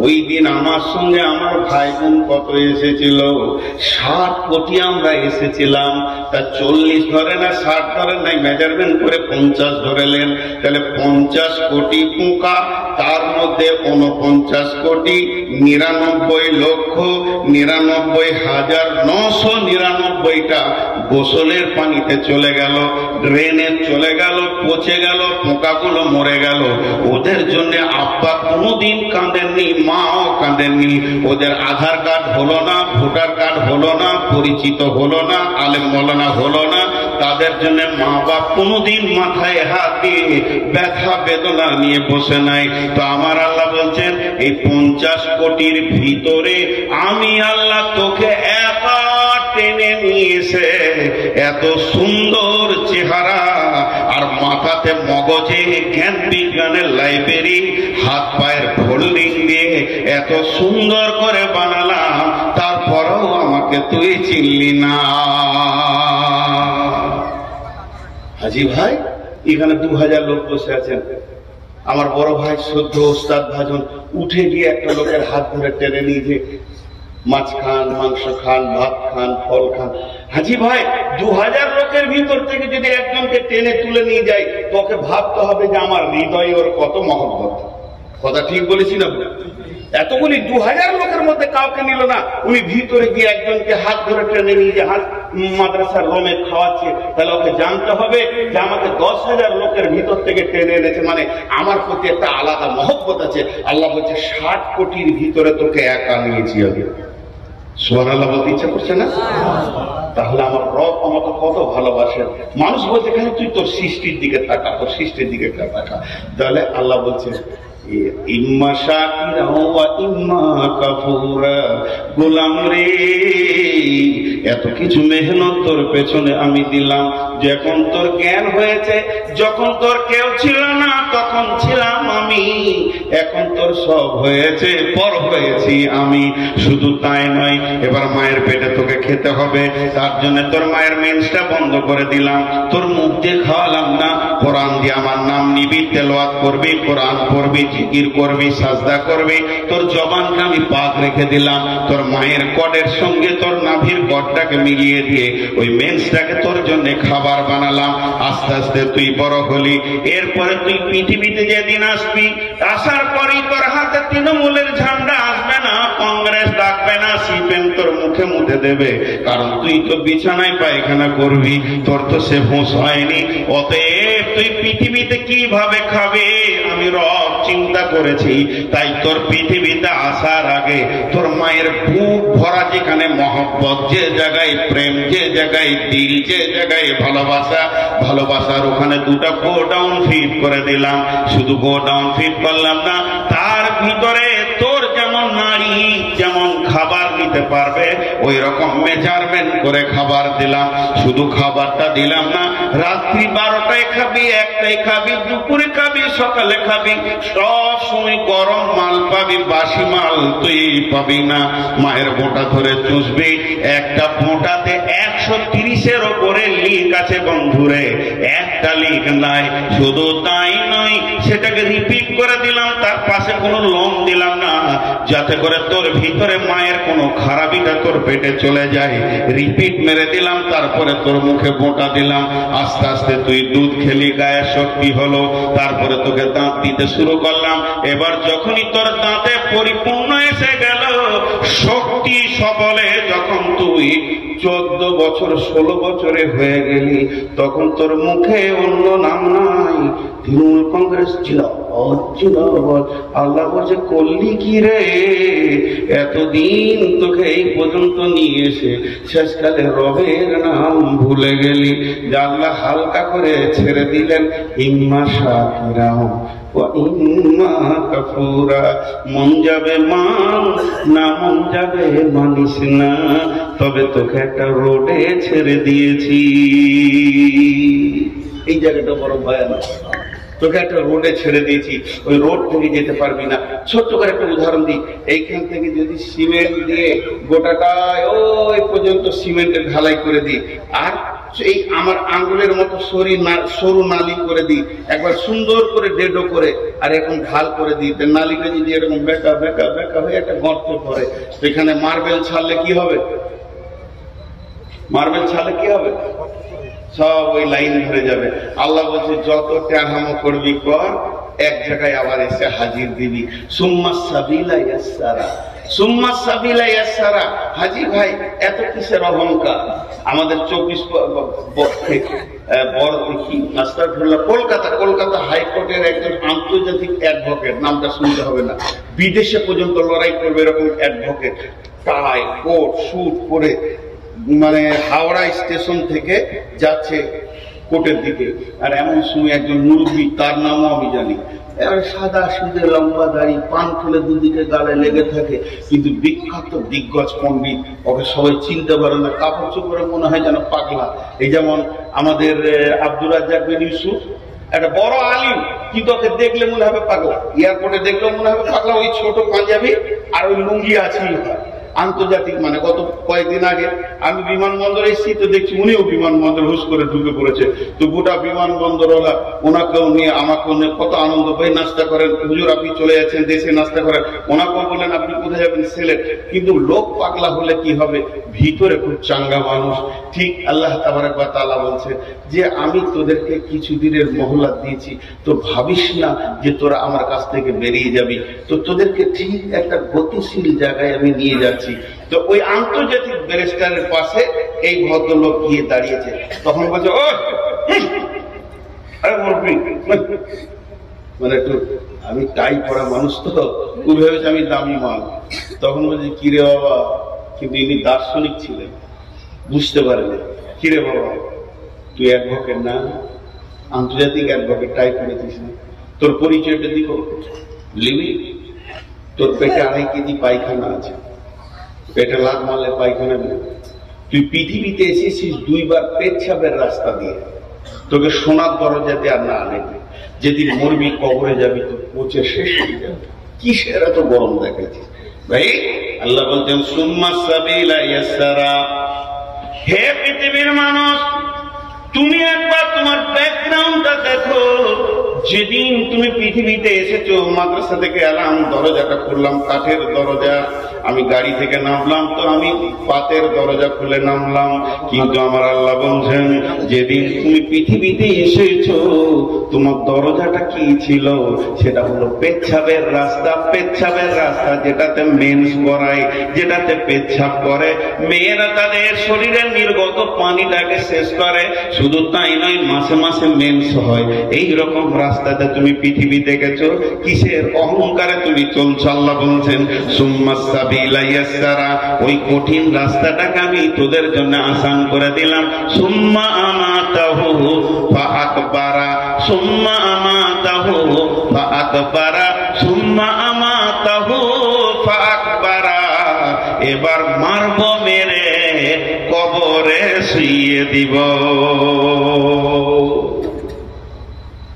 ওই দিন আমার সঙ্গে আমার ভাই বোন কত এসেছিল? 60 কোটি আমরা এসেছিলাম। তা 40 ধরে না 60 ধরে নাই, মেজারমেন্ট করে 50 ধরেলেন। তাহলে 50 কোটি পোকা, তার মধ্যে 49 কোটি 99,99,999টা গোসলের পানিতে চলে গেল, ড্রেনে চলে গেল, পচে গেল, পোকাগুলো মরে গেল। ওদের জন্য আব্বা কোনোদিন কাঁদেননি, মাও কাঁদেননি। ওদের আধার কার্ড হলো না, ভোটার কার্ড হলো না, পরিচিত হলো না, আলেম মৌলানা হলো না, তাদের জন্য মা বাপ কোনোদিন মাথায় হাত দিয়ে ব্যথা বেদনা নিয়ে বসে নাই। তো আমার আল্লাহ বলছেন এই 50 কোটির ভিতরে আমি আল্লাহ তোকে একা টেনে নিয়েছে, এত সুন্দর চেহারা, আর মাথাতে মগজে জ্ঞান বিজ্ঞানের লাইব্রেরি, হাত পায়ের ফোল্ডিং দিয়ে এত সুন্দর করে বানালাম, তারপরেও আমাকে তুই চিনলি না। হাজি ভাই, এখানে 2000 লোক বসে আছেন। আমার বড় ভাই সদ্য ওস্তাদ ভাজন উঠে গিয়ে একটা লোকের হাত ধরে টেনে নিয়ে মাছ খান, মাংস খান, ভাত খান, ফল খান। হাজি ভাই, 2000 লোকের ভিতর থেকে যদি একজনকে টেনে তুলে নিয়ে যায়, তোকে ভাবতে হবে যে আমার হৃদয়ে ওর কত মহব্বত। কথা ঠিক বলেছি না? এতগুলি 2000 লোকের মধ্যে কাউকে নিল না, উনি ভিতরে গিয়ে একজনকে হাত ধরে টেনে নিয়ে যে হাত মাদ্রাসার রোমে খাওয়াচ্ছে, তাহলে ওকে জানতে হবে যে আমাকে 10,000 লোকের ভিতর থেকে টেনে এনেছে, মানে আমার প্রতি একটা আলাদা মহব্বত আছে। আল্লাহ বলছে 60 কোটির ভিতরে তোকে একা নিয়েছি আমি। সুবহানাল্লাহ বলতে ইচ্ছা করছে না? তাহলে আমার রব আমাকে কত ভালোবাসেন। মানুষ বলছে খালি তুই তোর সৃষ্টির দিকে তাকা, তোর সৃষ্টির দিকে তাকা। তাহলে আল্লাহ বলছে ইম্মা শাকিরা ওয়া ইম্মা কাফুরা। গোলাম রে, এত কিছু মেহনত তোর পেছনে আমি দিলাম, যখন তোর জ্ঞান হয়েছে, যখন তোর কেউ ছিল না তখন ছিলাম আমি, এখন তোর সব হয়েছে, পর হয়েছি আমি। শুধু তাই নয়, এবার মায়ের পেটে তোকে খেতে হবে, তার জন্য তোর মায়ের মেন্সটা বন্ধ করে দিলাম, তোর মুখ দিয়ে খাওয়ালাম না, কোরআন দিয়ে আমার নাম নিবি, তেলাওয়াত করবি, কোরআন পড়বি, জিকির করবি, সাজদা করবি, তোর জবানকে আমি পাক রেখে দিলাম। তোর মায়ের কডের সঙ্গে তোর নাভির কডটাকে মিলিয়ে দিয়ে ওই মেন্সটাকে তোর জন্য খাবার বানালাম। আস্তে আস্তে তুই বড় হলি, এরপরে তুই পৃথিবীতে যেদিন আসবি, আসার পরেই তোর হাতে তৃণমূলের ঝান্ডা আসবে না, কংগ্রেস ডাকবে না, সিপিএম তোর মুখে মুখে দেবে, কারণ তুই তো বিছানায় পায়খানা করবি, তোর তো সে হুঁশ হয়নি। অতএব তুই পৃথিবীতে কিভাবে খাবে আমি রব চিন্তা করেছি। তাই তোর পৃথিবীতে আসার আগে তোর মায়ের বুক ভরা যেখানে মহব্বত, যে জায়গায় প্রেম, যে জায়গায় দিল, যে জায়গায় ভালোবাসা, ভালোবাসার ওখানে 2টা গোডাউন ফিট করে দিলাম। শুধু গোডাউন ফিট করলাম না, তার ভিতরে তোর যেমন নারী যেমন খাবার নিতে পারবে ওই রকম মেজারমেন্ট করে খাবার দিলাম। শুধু খাবারটা দিলাম না, রাত্রি 12টায় খাবি, 1টায় খাবি, দুপুরে খাবি, সকালে খাবি, সব সময় গরম মাল পাবি, বাসি মাল তুই পাবি না। মায়ের বোঁটা ধরে চুষবি, একটা বোঁটাতে 130-এর ওপরে লিক আছে বন্ধুরে, একটা লিক নাই। শুধু তাই নয়, সেটাকে রিপিট করে দিলাম, তার পাশে কোনো লোম দিলাম না, যাতে করে তোর ভিতরে মায়ের কোনো খারাপিটা তোর পেটে চলে যায়। রিপিট মেরে দিলাম, তারপরে তোর মুখে বোঁটা দিলাম। আস্তে আস্তে তুই দুধ খেলি, গায়ে শক্তি হলো, তারপরে তোকে দাঁত দিতে শুরু করলাম। এবার যখনই তোর দাঁতে পরিপূর্ণ এসে গেল, শক্তি সবলে যখন তুই 14 বছর 16 বছরে হয়ে গেলি, তখন তোর মুখে অন্য নাম নাই, তৃণমূল কংগ্রেস ছিল। আল্লাহ বলছে করলি কি রে, এতদিন তোকে এই পর্যন্ত নিয়ে এসে শেষকালে রবের নাম ভুলে গেলি। আল্লাহ হালকা করে ছেড়ে দিলেন, ইম্মা শাকিরা ওয়া ইম্মা কাফুরা। মন যাবে মান, না মন যাবে মানিস না, তবে তোকে একটা রোডে ছেড়ে দিয়েছি। এই জায়গাটা বড় ভয়ানক, তোকে একটা রোডে ছেড়ে দিয়েছি, ওই রোড থেকে যেতে পারবি না। ছোট্ট করে একটা উদাহরণ দিই, এইখান থেকে যদি সিমেন্ট দিয়ে গোটাটায় ওই পর্যন্ত সিমেন্টের ঢালাই করে দিই, আর এই আমার আঙ্গুলের মতো সরু নালি করে দিই, একবার সুন্দর করে ডেডো করে, আর এখন ঢাল করে দিই, নালিটা যদি এরকম বেঁকা বেঁকা বেঁকা হয়ে একটা গর্ত পড়ে, তো এখানে মার্বেল ছাড়লে কি হবে? মার্বেল ছাড়লে কি হবে? সব ওই লাইন ধরে যাবে। আল্লাহ বলছে যত ট্যাহামো করবি কর, এক জায়গায় আবার এসে হাজির দিবি। সুম্মা সাবিলা ইয়াসসারা, সুম্মা সাবিলা ইয়াসসারা। হাজি ভাই এত কিসের অহংকার? আমাদের 24 কলকাতা হাইকোর্টের একজন আন্তর্জাতিক অ্যাডভোকেট, নামটা শুনতে হবে না, বিদেশে পর্যন্ত লড়াই করবে এরকম অ্যাডভোকেট, টাই কোট স্যুট পরে মানে হাওড়া স্টেশন থেকে যাচ্ছে কোর্টের দিকে, আর এমন সময় একজন মুরব্বী, তার নামও আমি জানি, সাদা সুদে লম্বা দাড়ি, পান খুলে দুদিকে গালে লেগে থাকে, কিন্তু বিখ্যাত দিগ্গজ পণ্ডিত, ওকে সবাই চিনতে পারে না, কাপড় চোপড়ে মনে হয় যেন পাগলা। এই যেমন আমাদের আব্দুর রাজ্জাক বিন ইউসুফ, একটা বড় আলিম, কিন্তু ওকে দেখলে মনে হবে পাগলা, এয়ারপোর্টে দেখলেও মনে হবে পাগলা, ওই ছোট পাঞ্জাবি আর ওই লুঙ্গি আছে। আন্তর্জাতিক মানে গত কয়েকদিন আগে আমি বিমানবন্দরে এসেছি, তো দেখছি উনিও বিমানবন্দর হুস করে ঢুকে পড়েছে। তো গোটা বিমানবন্দর ওলা ওনাকেও নিয়ে আমাকেও নিয়ে কত আনন্দ, ভাই নাস্তা করেন, হুজুর আপনি চলে যাচ্ছেন দেশে নাস্তা করেন, ওনাকেও বললেন আপনি কোথায় যাবেন, সিলেট। কিন্তু লোক পাগলা হলে কি হবে, ভিতরে খুব চাঙ্গা মানুষ। ঠিক আল্লাহ তাবারাক ওয়া তাআলা বলছে যে আমি তোদেরকে কিছু দিনের মহল্লাত দিয়েছি, তো ভাবিস না যে তোরা আমার কাছ থেকে বেরিয়ে যাবি, তো তোদেরকে ঠিক একটা গতিশীল জায়গায় আমি নিয়ে যাচ্ছি। তো ওই আন্তর্জাতিক ব্যারিস্টারের পাশে এই ভদ্রলোক গিয়ে দাঁড়িয়েছে, তখন বলছে ও মানে একটু, আমি টাই পরা মানুষ, তো ভেবেছে আমি দামি মাল। তখন বলছে কিরে বাবা, কিন্তু ইনি দার্শনিক ছিলেন, বুঝতে পারেনি। কিরে বাবা তুই অ্যাডভোকেট না, আন্তর্জাতিক অ্যাডভোকেট, টাই পরেছিস না, তোর পরিচয়টা দিব, লিবি? তোর পেটে 2.5 কেজি পায়খানা আছে, পেটে লাগ মারলে পায়খানা নেই। তুই পৃথিবীতে এসেছিস 2 বার পেচ্ছাপের রাস্তা দিয়ে, তোকে সোনার দরজাতে আর না আনেবে। যেদিন মরবি কবরে যাবি তো পচে শেষ হয়ে যাবে, কিসের এত গরম দেখাচ্ছিস ভাই? আল্লাহ বলছেন সুম্মা সাবিলা ইয়াসসারা। হে পৃথিবীর মানুষ, তুমি একবার তোমার ব্যাকগ্রাউন্ডটা দেখো। যেদিন তুমি পৃথিবীতে এসেছো, মাদ্রাসা থেকে এলাম, দরজাটা খুললাম, কাঠের দরজা, আমি গাড়ি থেকে নামলাম তো আমি পাতের দরজা খুলে নামলাম। কিন্তু আমার আল্লাহ বলছেন যেদিন তুমি পৃথিবীতে এসেছো, তোমার দরজাটা কি ছিল? সেটা হলো পেচ্ছাবের রাস্তা। পেচ্ছাবের রাস্তা যেটাতে মেন্স করায়, যেটাতে পেচ্ছাব করে, মেয়েরা তাদের শরীরের নির্গত পানিটাকে শেষ করে। শুধু তাই নয়, মাসে মাসে মেন্স হয়। এই রকম রাস্তাতে তুমি পৃথিবীতে গেছো, কিসের অহংকারে তুমি চলছো? আল্লাহ বলছেন সুম্মা সাবিলা ইয়াসসারা, ওই কঠিন রাস্তাটাকে আমি তোদের জন্য আসান করে দিলাম। সুম্মা আমাতাহু ফাআকবারা, সুম্মা আমাতাহু ফাআকবারা, সুম্মা আমাতাহু ফাআকবারা। এবার মারব, মেরে কবরে শুইয়ে দিব।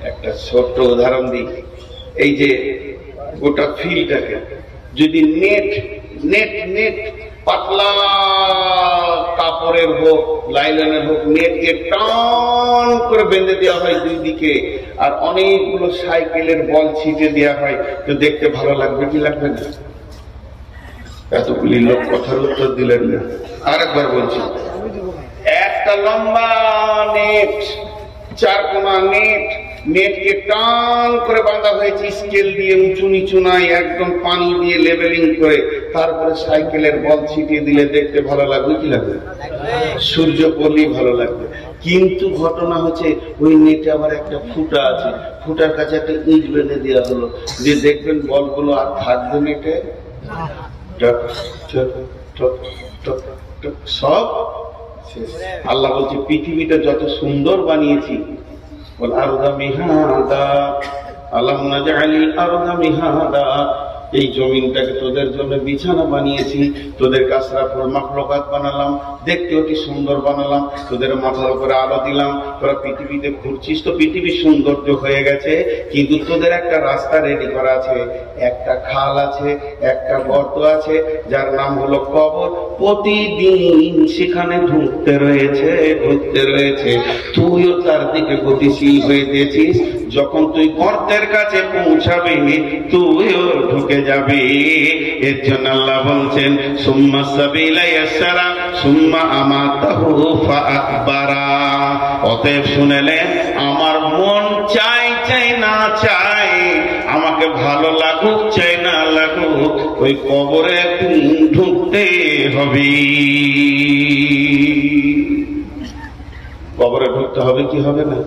একটা ছোট্ট উদাহরণ দিই, এই যে গোটা ফিল্ডটাকে যদি নেট নেট নেট পাতলা কাপড়ের হোক, লাইলনের হোক, নেটকে টান করে বেঁধে দেওয়া হয় 2 দিকে, আর অনেকগুলো সাইকেলের বল ছিটে দেওয়া হয়, তো দেখতে ভালো লাগবে কি লাগবে না? এতগুলি লোক কথার উত্তর দিলেন না। আরেকবার বলছি, একটা লম্বা নেট, 4 কোনা নেট, নেটকে টান করে বাঁধা হয়েছে স্কেল দিয়ে, উঁচু নিচু নাই, একদম পানি দিয়ে লেবেলিং করে, তারপরে সাইকেলের বল ছিটিয়ে দিলে দেখতে ভালো লাগবে কি লাগবে? সূর্য পড়লেই ভালো লাগবে। কিন্তু ঘটনা হচ্ছে ওই নেটে আবার একটা ফুটা আছে, ফুটার কাছে একটা ইট বেঁধে দেওয়া হলো, যে দেখবেন বলগুলো আর থাকবে নেটে, সব। আল্লাহ বলছে পৃথিবীটা যত সুন্দর বানিয়েছি, বল আরদা মিহাদা, আলাম নাজআলিল আরদা মিহাদা, এই জমিনটাকে তোদের জন্য বিছানা বানিয়েছি, তোদের কাসরাফুল মাখলুকাত বানালাম, দেখতে অতি সুন্দর বানালাম, তোদের মাথার উপরে আলো দিলাম, তোরা পৃথিবীতে ঘুরছিস তো পৃথিবীর সৌন্দর্য হয়ে গেছে, কিন্তু তোদের একটা রাস্তা রেডি করা আছে, একটা খাল আছে, একটা গর্ত আছে, যার নাম হলো কবর। প্রতিদিন সেখানে ঢুকতে রয়েছে। তুইও তার দিকে গতিশীল হয়ে দিয়েছিস। যখন তুই গর্তের কাছে পৌঁছাবে তুইও ঢুকে যাবে। এর জন্য আল্লাহ বলছেন সুম্মা সাবিলা ইয়াসসারা সুম্মা আমাতাহু ফাআকবারা। অতএব শুনেলেন, আমার মন চাই না চাই, আমাকে ভালো লাগুক চাই না লাগুক, ওই কবরে একদিন ঢুকতে হবে। কবরে ঢুকতে হবে কি হবে না?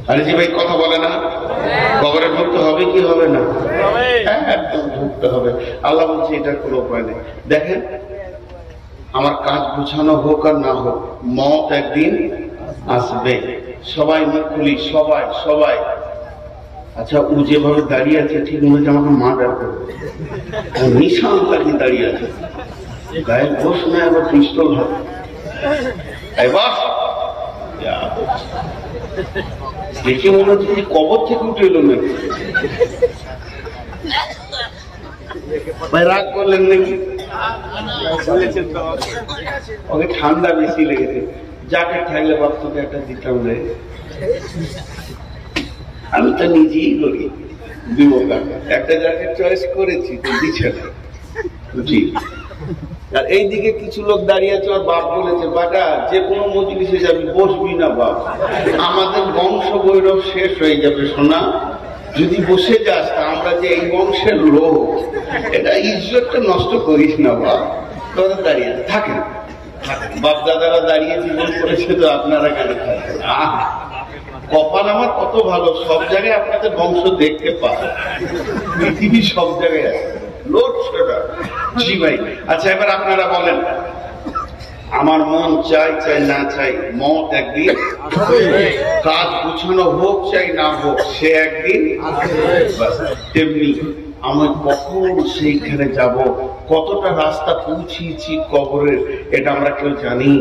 আরে জি ভাই কথা বলে না, কবরে ঢুকতে হবে কি হবে না? একদম ঢুকতে হবে। আল্লাহ বলছে এটার কোনো উপায় নেই। দেখেন, আমার কাজ গুছানো হোক আর না হোক, মত একদিন আসবে। সবাই মুখ খুলি, সবাই। আচ্ছা, ও যেভাবে দাঁড়িয়ে আছে ঠিক মনে হচ্ছে আমাকে মা ডাকবে, নিশান তাকে দাঁড়িয়ে আছে, গায়ে বস না, আবার পিস্তল হয়, দেখে মনে হচ্ছে যে কবর থেকে উঠে এলো নাকি। ভাই রাগ করলেন নাকি? ওকে ঠান্ডা বেশি লেগেছে, জ্যাকেট থাকলে বাস্তবে একটা দিতাম রে, আমি তো নিজেই করি, দিব একটা জ্যাকেট চয়েস করেছি তো দিচ্ছে না। জি, আর এইদিকে কিছু লোক দাঁড়িয়ে আছে, ওর বাপ বলেছে বাটা যে কোনো মজলিসে যাবি বসবি না বাপ, আমাদের বংশ গৌরব শেষ হয়ে যাবে সোনা, যদি বসে যাস তা আমরা যে এই বংশের লোক, এটা ইজ্জতটা নষ্ট করিস না বাপ। তোরা দাঁড়িয়ে থাকেন, বাপ দাদারা দাঁড়িয়ে জীবন করেছে তো আপনারা কেন থাকেন? কপাল আমার কত ভালো, সব জায়গায় আপনাদের বংশ দেখতে পায়, পৃথিবীর সব জায়গায় আছে। জি ভাই, আচ্ছা এবার আপনারা বলেন, আমার মন চাই না চাই, মত একদিন, কাজ গুছানো হোক চাই না হোক, সে একদিন তেমনি আমি কখন সেইখানে যাব, কতটা রাস্তা পৌঁছিয়েছি কবরের, এটা আমরা কেউ জানি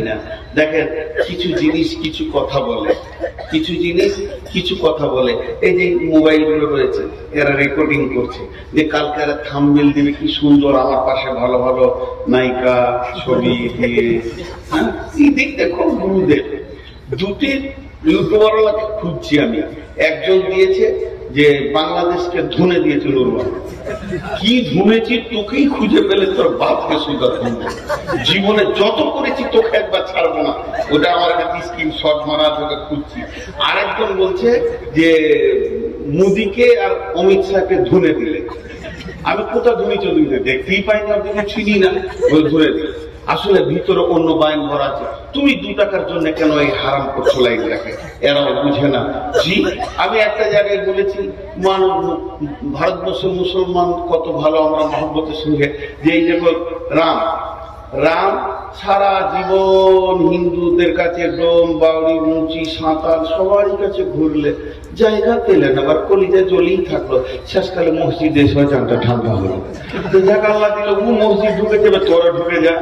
না। দেখেন, কিছু জিনিস কিছু কথা বলে, এই যে মোবাইল গুলো রয়েছে, এরা রেকর্ডিং করছে, যে কালকে এরা থাম্বনেল দিবে কি সুন্দর, আমার পাশে ভালো ভালো নায়িকা ছবি দিয়ে, হ্যাঁ, এই দিক দেখো গুরুদেব। দুটি ইউটিউবারওয়ালাকে খুঁজছি আমি, একজন দিয়েছে যে বাংলাদেশকে ধুনে দিয়েছে নুরবান, কি ধুনেছি তোকেই খুঁজে পেলে তোর বাপকে সুদা ধুনবো, জীবনে যত করেছি তোকে একবার ছাড়বো না, ওটা আমার কাছে স্ক্রিনশট মারা, তোকে খুঁজছি। আরেকজন বলছে যে মোদিকে আর অমিত শাহকে ধুনে দিলে, আমি কোথাও ধুনি চলি না, দেখতেই পাইনি, আপনি চিনি না, ওই ধুনে দিলে। আসলে ভিতরে অন্য বাইন ভরা আছে, তুমি 2 টাকার জন্য কেন এই হারাম করছো লাইন রাখে, এরাও বুঝে না। জি, আমি একটা জায়গায় বলেছি, ভারতবর্ষের মুসলমান কত ভালো, আমরা মহব্বতের সঙ্গে, যে এই যেমন রাম সারা জীবন হিন্দুদের কাছে ডোম বাউরি মুচি সাঁতার সবার কাছে ঘুরলে জায়গা পেলেন, আবার কলিজা জ্বলেই থাকলো, শেষকালে মসজিদে এসে জানটা ঠান্ডা হলো, তো জায়গা আল্লাহ দিল, ও মসজিদ ঢুকে যাবে, তোরা ঢুকে যা,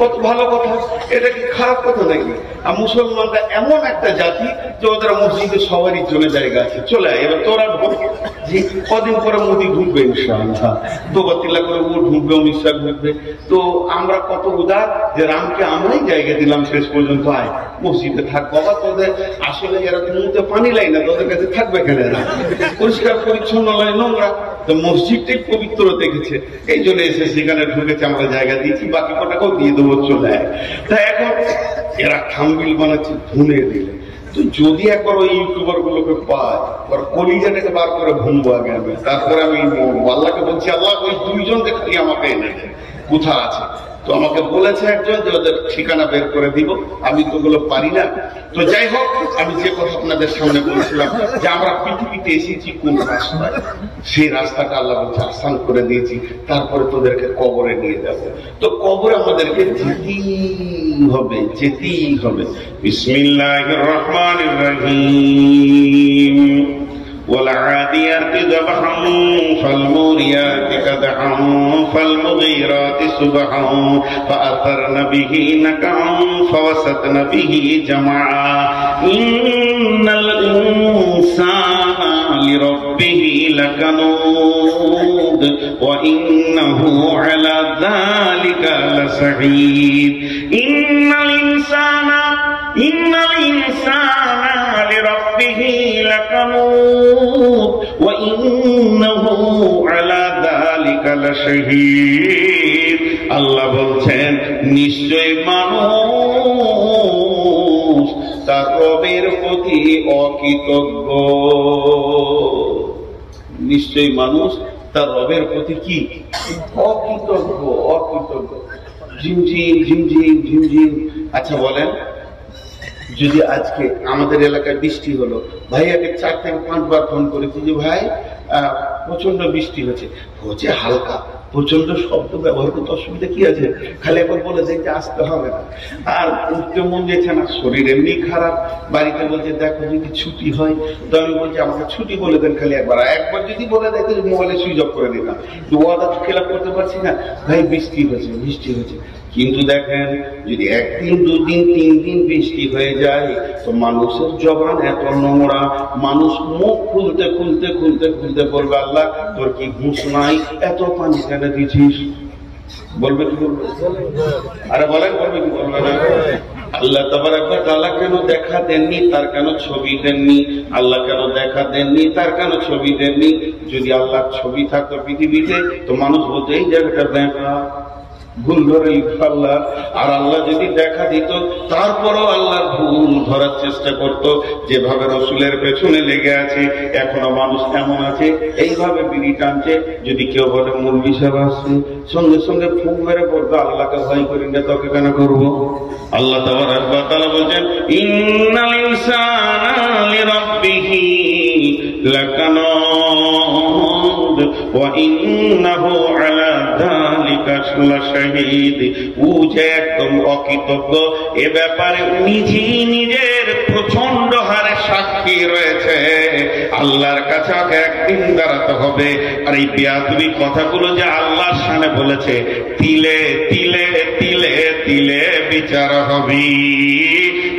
কত ভালো কথা, এটা কি খারাপ কথা নাকি? আর মুসলমানরা এমন একটা জাতি যে ওদের মসজিদে সবারই চলে জায়গা আছে, চলে আয়, এবার তোরা যে কদিন পরে মোদি ঢুকবে ইনশাআল্লাহ, দোবাতিল্লা করে ও ঢুকবে, অমিত শাহ ঢুকবে। তো আমরা কত উদার যে রামকে আমরাই জায়গা দিলাম, শেষ পর্যন্ত আয় মসজিদে থাক বাবা, তোদের আসলে এরা তো মুখে পানি লাই না, তোদের কাছে থাকবে কেন, এরা পরিষ্কার পরিচ্ছন্ন নয়, নোংরা, তো মসজিদটাই পবিত্র দেখেছে, এই জন্য এসে সেখানে ঢুকেছে, আমরা জায়গা দিয়েছি, বাকি কটাকেও দিয়ে দেবো, চলে আয়। তাই এখন এরা থাম্বনেল বানাচ্ছে ধুনে দিলে, তো যদি একবার ওই ইউটিউবার গুলোকে পায়, ওর কলিজাটাকে বার করে ভুলবো আগে আমি, তারপরে আমি আল্লাহকে বলছি, আল্লাহ ওই 2 জনকে খালি আমাকে এনে দেয়, কোথা আছে। তো আমাকে বলেছে একজন যে ওদের ঠিকানা বের করে দিব, আমি তো ওগুলো পারি না। তো যাই হোক, আমি যে কথা আপনাদের সামনে বলছিলাম যে আমরা পৃথিবীতে এসেছি কোন রাস্তায়, সেই রাস্তাটা আল্লাহ বলছে আসান করে দিয়েছি, তারপরে তোদেরকে কবরে নিয়ে যাবো। তো কবরে আমাদেরকে যেতেই হবে। বিসমিল্লাহির রহমানির রহিম। والعاديات ضبحا فالموريات قدحا فالمغيرات صبحا فأثرن به نقعا فوسطن به جمعا إن الإنسان لربه لكنود وإنه على ذلك لشهيد إن الإنسان لربه لكنود وإنه على ذلك لشهيد আল্লাহ বলছেন নিশ্চয় মানুষ তার রবের প্রতি অকৃতজ্ঞ। নিশ্চয় মানুষ তার রবের প্রতি কি অকৃতজ্ঞ। ঝিমঝিম ঝিমঝিম ঝিমঝিম। আচ্ছা বলেন, যদি আজকে আমাদের এলাকায় বৃষ্টি হলো, ভাইয়াকে 4 থেকে 5 বার ফোন করেছি যে ভাই প্রচন্ড বৃষ্টি হচ্ছে হালকা, প্রচন্ড শব্দ ব্যবহার করতে অসুবিধা কি আছে, খালি একবার বলে দেয় যে আসতে হবে না। আর উঠতে মন যেছে না, শরীর এমনি খারাপ, বাড়িতে বলছে দেখো যদি ছুটি হয়, তো আমি বলছি আমাকে ছুটি বলে দেন খালি একবার যদি বলে দেয় তাহলে মোবাইলে সুইচ অফ করে দিতাম। ওয়াদা খেলাপ করতে পারছি না, ভাই বৃষ্টি হয়েছে। কিন্তু দেখেন যদি 1 দিন 2 দিন 3 দিন বৃষ্টি হয়ে যায় তো মানুষের জবান এত নোংরা, মানুষ মুখ খুলতে বলবে আল্লাহ তোর কি ঘুষ নাই, এত পানি কেন দিছিস? বলবে কি বলবে? আরে বলেন বলবে কি বলবে না? আল্লাহ তাবারক ওয়া তাআলা কেন দেখা দেননি, তার কেন ছবি দেননি? আল্লাহ কেন দেখা দেননি, তার কেন ছবি দেননি? যদি আল্লাহর ছবি থাকতো পৃথিবীতে তো মানুষ বলতো এই জায়গাটা দেখা ভুল ধরে লিখা আল্লাহ। আর আল্লাহ যদি দেখা দিত তারপরও আল্লাহর ভুল ধরার চেষ্টা করত। যেভাবে রসুলের পেছনে লেগে আছে এখনো মানুষ এমন আছে এইভাবে বিড়ি টানছে, যদি কেউ বলে মুরগি সাহেব আসছে সঙ্গে সঙ্গে ফুক মেরে পড়তো আল্লাহকে ভয় করি না, তোকে কেন করবো? আল্লাহ তাআলা বলছেন ইন্নাল ইনসানা লিরাব্বিহি লাকানুদ ওয়া ইন্নাহু আলা যালিকা লাশাহীদ। ও যে একদম অকৃতজ্ঞ, এ ব্যাপারে নিজের প্রচন্ড হারে সাক্ষী রয়েছে। আল্লাহর কাছে একদিন দাঁড়াতে হবে। আর এই বেয়াদবি কথাগুলো যে আল্লাহর সামনে বলেছে, তিলে তিলে তিলে তিলে বিচার হবে।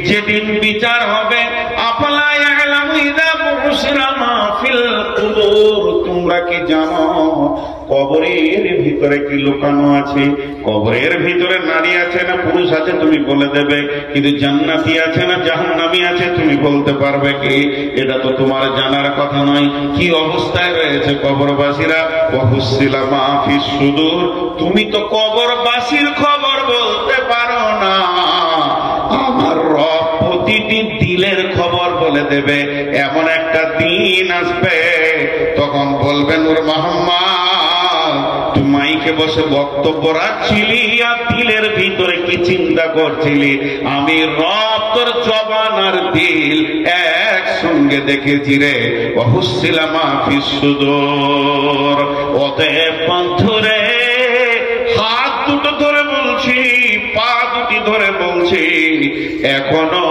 যেদিন বিচার হবে আফালা ইয়ালামু ইযা বুশিরা মা ফিল কুবুর, তোমরা কি জানো কবরের ভিতরে কি লুকানো আছে? কবরের ভিতরে নারী আছে না পুরুষ আছে তুমি বলে দেবে, কিন্তু জান্নাতি আছে না জাহান্নামী আছে তুমি বলতে পারবে কি? এটা তো তোমার জানার কথা নয়। কি অবস্থায় রয়েছে কবরবাসীরা? ওয়া হুসিলা মা ফিস সুদূর, তুমি তো কবরবাসীর খবর বলতে পারো না। আমার রব প্রতিটি দিলের খবর বলে দেবে। এমন একটা দিন আসবে তখন বলবেন ওর মুহাম্মদ তুই মাইকে বসে বক্তব্য রাখছিলি আর দিলের ভিতরে কি চিন্তা করছিলি? আমি রব তোর জবান আর দিল একসঙ্গে দেখেছি রে। ওয়া হুসিলা মা ফিস সুদূর। অতএব বন্ধুরে হাত দুটো ধরে বলছি, পা দুটি ধরে বলছি, এখনো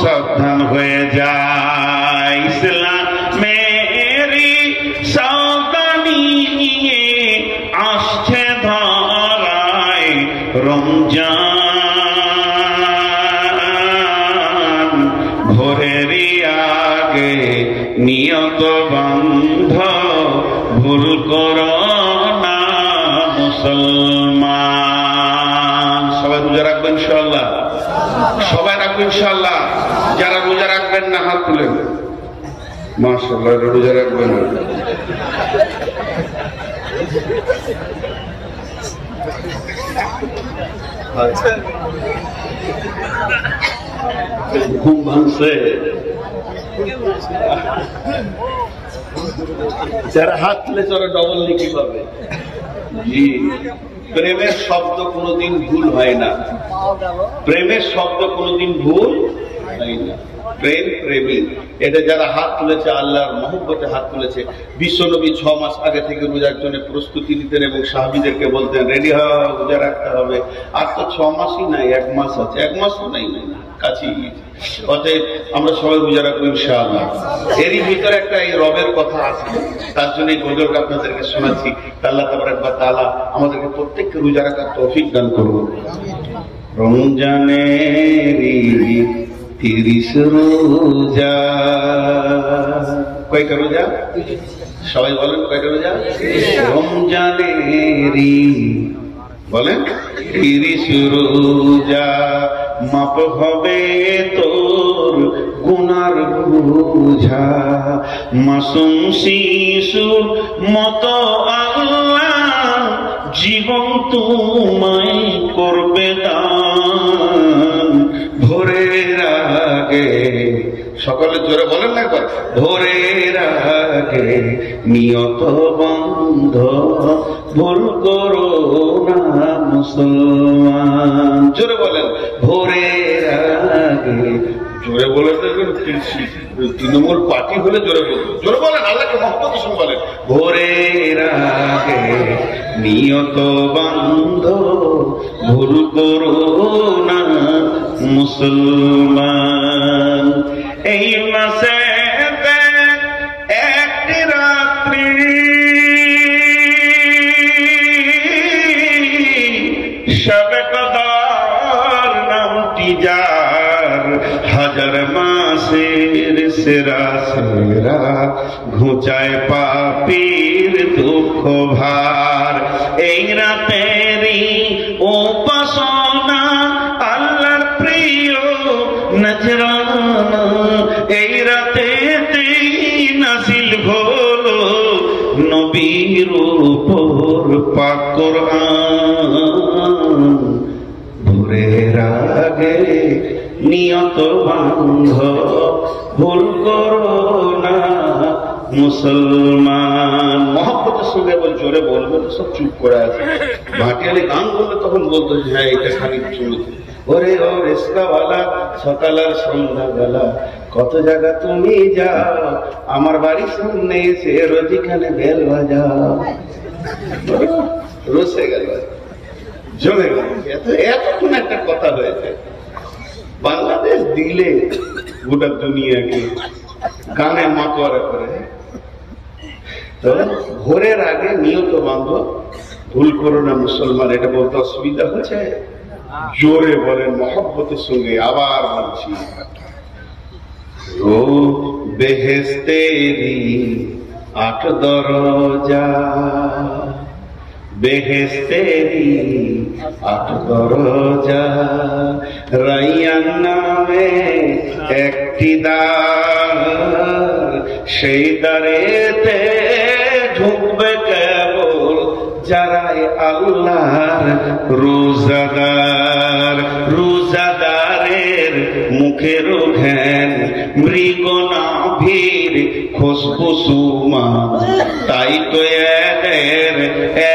সাবধান হয়ে যায়। ইসলামেরই সাবধানী নিয়ে আসছে ধরায় রমজান, ভোরেরই আগে নিয়ত বন্ধ, ভুল করো না মুসলমান। সবাই রোজা রাখবেন ইনশাআল্লাহ, সবাই রাখবেন ইনশাআল্লাহ। যারা রোজা রাখবেন না হাত তুলেন। মাশাআল্লাহ, রোজা রাখবেন। ঘুম ভাঙছে? যারা হাত তুলে চলে ডবল লিখি পাবে। জি, প্রেমের শব্দ কোনোদিন ভুল হয় না, প্রেমের শব্দ কোনোদিন ভুল হয় না। প্রেম প্রেমী। এটা যারা হাত তুলেছে আল্লাহর মহব্বতে হাত তুলেছে। বিশ্বনবী 6 মাস আগে থেকে রোজার জন্য প্রস্তুতি নিতেন এবং সাহাবীদেরকে বলতেন রেডি হও, রোজা রাখতে হবে। আর তো 6 মাসই নাই, 1 মাস আছে, 1 মাসও নাই, কাছেই গিয়েছে। অতএব আমরা সবাই রোজা রাখবো ইনশাআল্লাহ। এরই ভিতরে একটা এই রবের কথা আছে, তার জন্য এই গজলটা আপনাদেরকে শোনাচ্ছি। আল্লাহ তাবারক ওয়া তাআলা আমাদেরকে প্রত্যেককে রোজা রাখার তৌফিক দান করুন। রমজানেরই 30 রোজা। কয়টা রোজা? সবাই বলেন কয়টা রোজা? রমজানেরই বলেন 30 রোজা। মাপ হবে তোর গুনার বোঝা, মাসুম শিশুর মতো আল্লাহ জীবন তোমায় করবে দান। ভোরের আগে, সকালে জোরে বলেন না একবার, ভোরের আগে নিয়ত বন্ধ ভুল করো না মুসলমান। জোরে বলেন, ভোরের আগে। জোরে বলে তৃণমূল পার্টি হলে জোরে বলতো, জোরে বলেন, আল্লাহকে মহব্বত সঙ্গে বলেন। ভোরের আগে নিয়ত বন্ধ ভুল করো না মুসলমান। এই মাসে একটি রাত্রি শবে কদর নামটি যার, হাজার মাসের সেরা সেরা ঘুচায় পাপীর দুঃখ ভার। এই রাতেরই উপাসনা আল্লাহর প্রিয় নজরানা, এই রাতেতেই নাজিল হলো নবীর উপর পাক কোরআন। ভোরের আগে নিয়ত বান্ধ ভুল করো না মুসলমান। মহব্বতের সঙ্গে এবার জোরে বলবো তো সব চুপ করে আছে। ভাটিয়ালি গান বললে তখন বলতো যে হ্যাঁ এটা খালি শুনেছি। ওরে ও রিস্কাওয়ালা সকাল আর সন্ধ্যাবেলা কত জায়গা তুমি যাও, আমার বাড়ির সামনে এসে রোজিখানে বেল বাজাও। রসে গেল, জমে গেল। এতক্ষণ একটা কথা হয়েছে, বাংলাদেশ দিলে গোটা দুনিয়াকে গানে মাতোয়ারা করে। তো ভোরের আগে নিয়ত বাঁধো ভুল করো না মুসলমান। এটা বলতে অসুবিধা হচ্ছে? জোরে বলেন মহব্বতের সঙ্গে। আবার বলছি, ও বেহেশতেরি 8 দরজা, বেহেশতেরি 8 দরজা, রাইয়ান নামে একটি দ্বার, সেই দ্বারেতে ঢুকবে কেবল যারাই আল্লাহর রোজাদার। রোজাদারের মুখের ঘ্যান মৃগ নাভির খুশবু সুমান, তাই তো এদের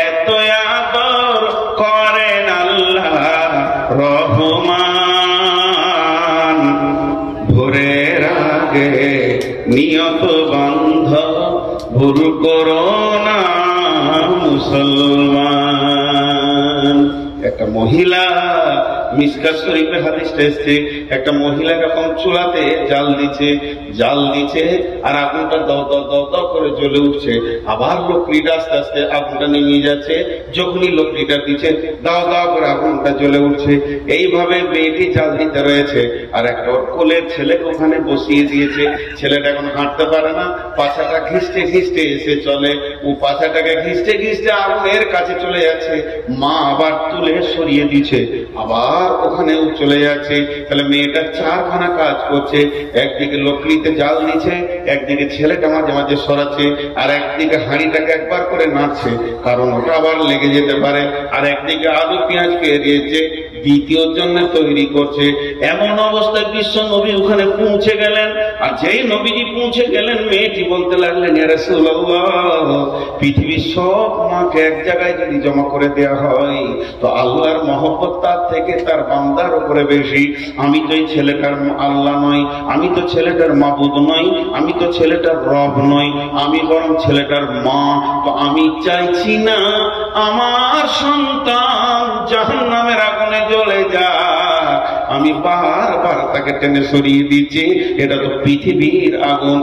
এত আদর করেন আল্লাহ রহমান। ভোরের আগে নিয়ত বান্ধ ভুল করো না মুসলমান। একটা মহিলা, মিশকাত শরীফের হাদিসটা এসছে, একটা মহিলা এরকম চুলাতে জাল দিচ্ছে আর আগুনটা দাও দাও দাও দাও করে জ্বলে উঠছে। আবার লকড়িটা আস্তে আস্তে আগুনটা নেমে যাচ্ছে, যখনই লকড়িটা দিচ্ছে দাও দাও করে আগুনটা জ্বলে উঠছে। এইভাবে মেয়েটি জাল দিতে রয়েছে আর একটা ওর কোলের ছেলেকে ওখানে বসিয়ে দিয়েছে। ছেলেটা এখন হাঁটতে পারে না, পাছাটা ঘিসতে ঘিসতে এসে চলে, ও পাছাটাকে ঘিসতে ঘিসতে আগুনের কাছে চলে যাচ্ছে। মা আবার তুলে সরিয়ে দিচ্ছে, আবার ওখানেও চলে যাচ্ছে। তাহলে মেয়েটা 4খানা কাজ করছে, একদিকে লকড়িতে জাল দিচ্ছে, একদিকে ছেলেটা মাঝে মাঝে সরাচ্ছে, আর একদিকে হাঁড়িটাকে একবার করে নাড়ছে কারণ ওটা আবার লেগে যেতে পারে, আর একদিকে আলু পেঁয়াজকে এড়িয়েছে, দ্বিতীয় জন্য তৈরি করছে। এমন অবস্থায় বিশ্ব নবী ওখানে পৌঁছে গেলেন। আর যেই নবীজি পৌঁছে গেলেন, মেয়েটি বলতে লাগলেন, ইয়া রাসূলুল্লাহ, পৃথিবীর সব মাকে এক জায়গায় যদি জমা করে দেয়া হয় তো আল্লাহর মহব্বত তার থেকে তার বান্দার উপরে বেশি। আমি তো এই ছেলেটার আল্লাহ নই, আমি তো ছেলেটার মাবুদ নই, আমি তো ছেলেটার রব নই, আমি বরং ছেলেটার মা। তো আমি চাইছি না আমার সন্তান জাহান্নামের আগুনে জ্বলে যায়। আমি বারবার তাকে টেনে সরিয়ে দিচ্ছি, এটা তো পৃথিবীর আগুন।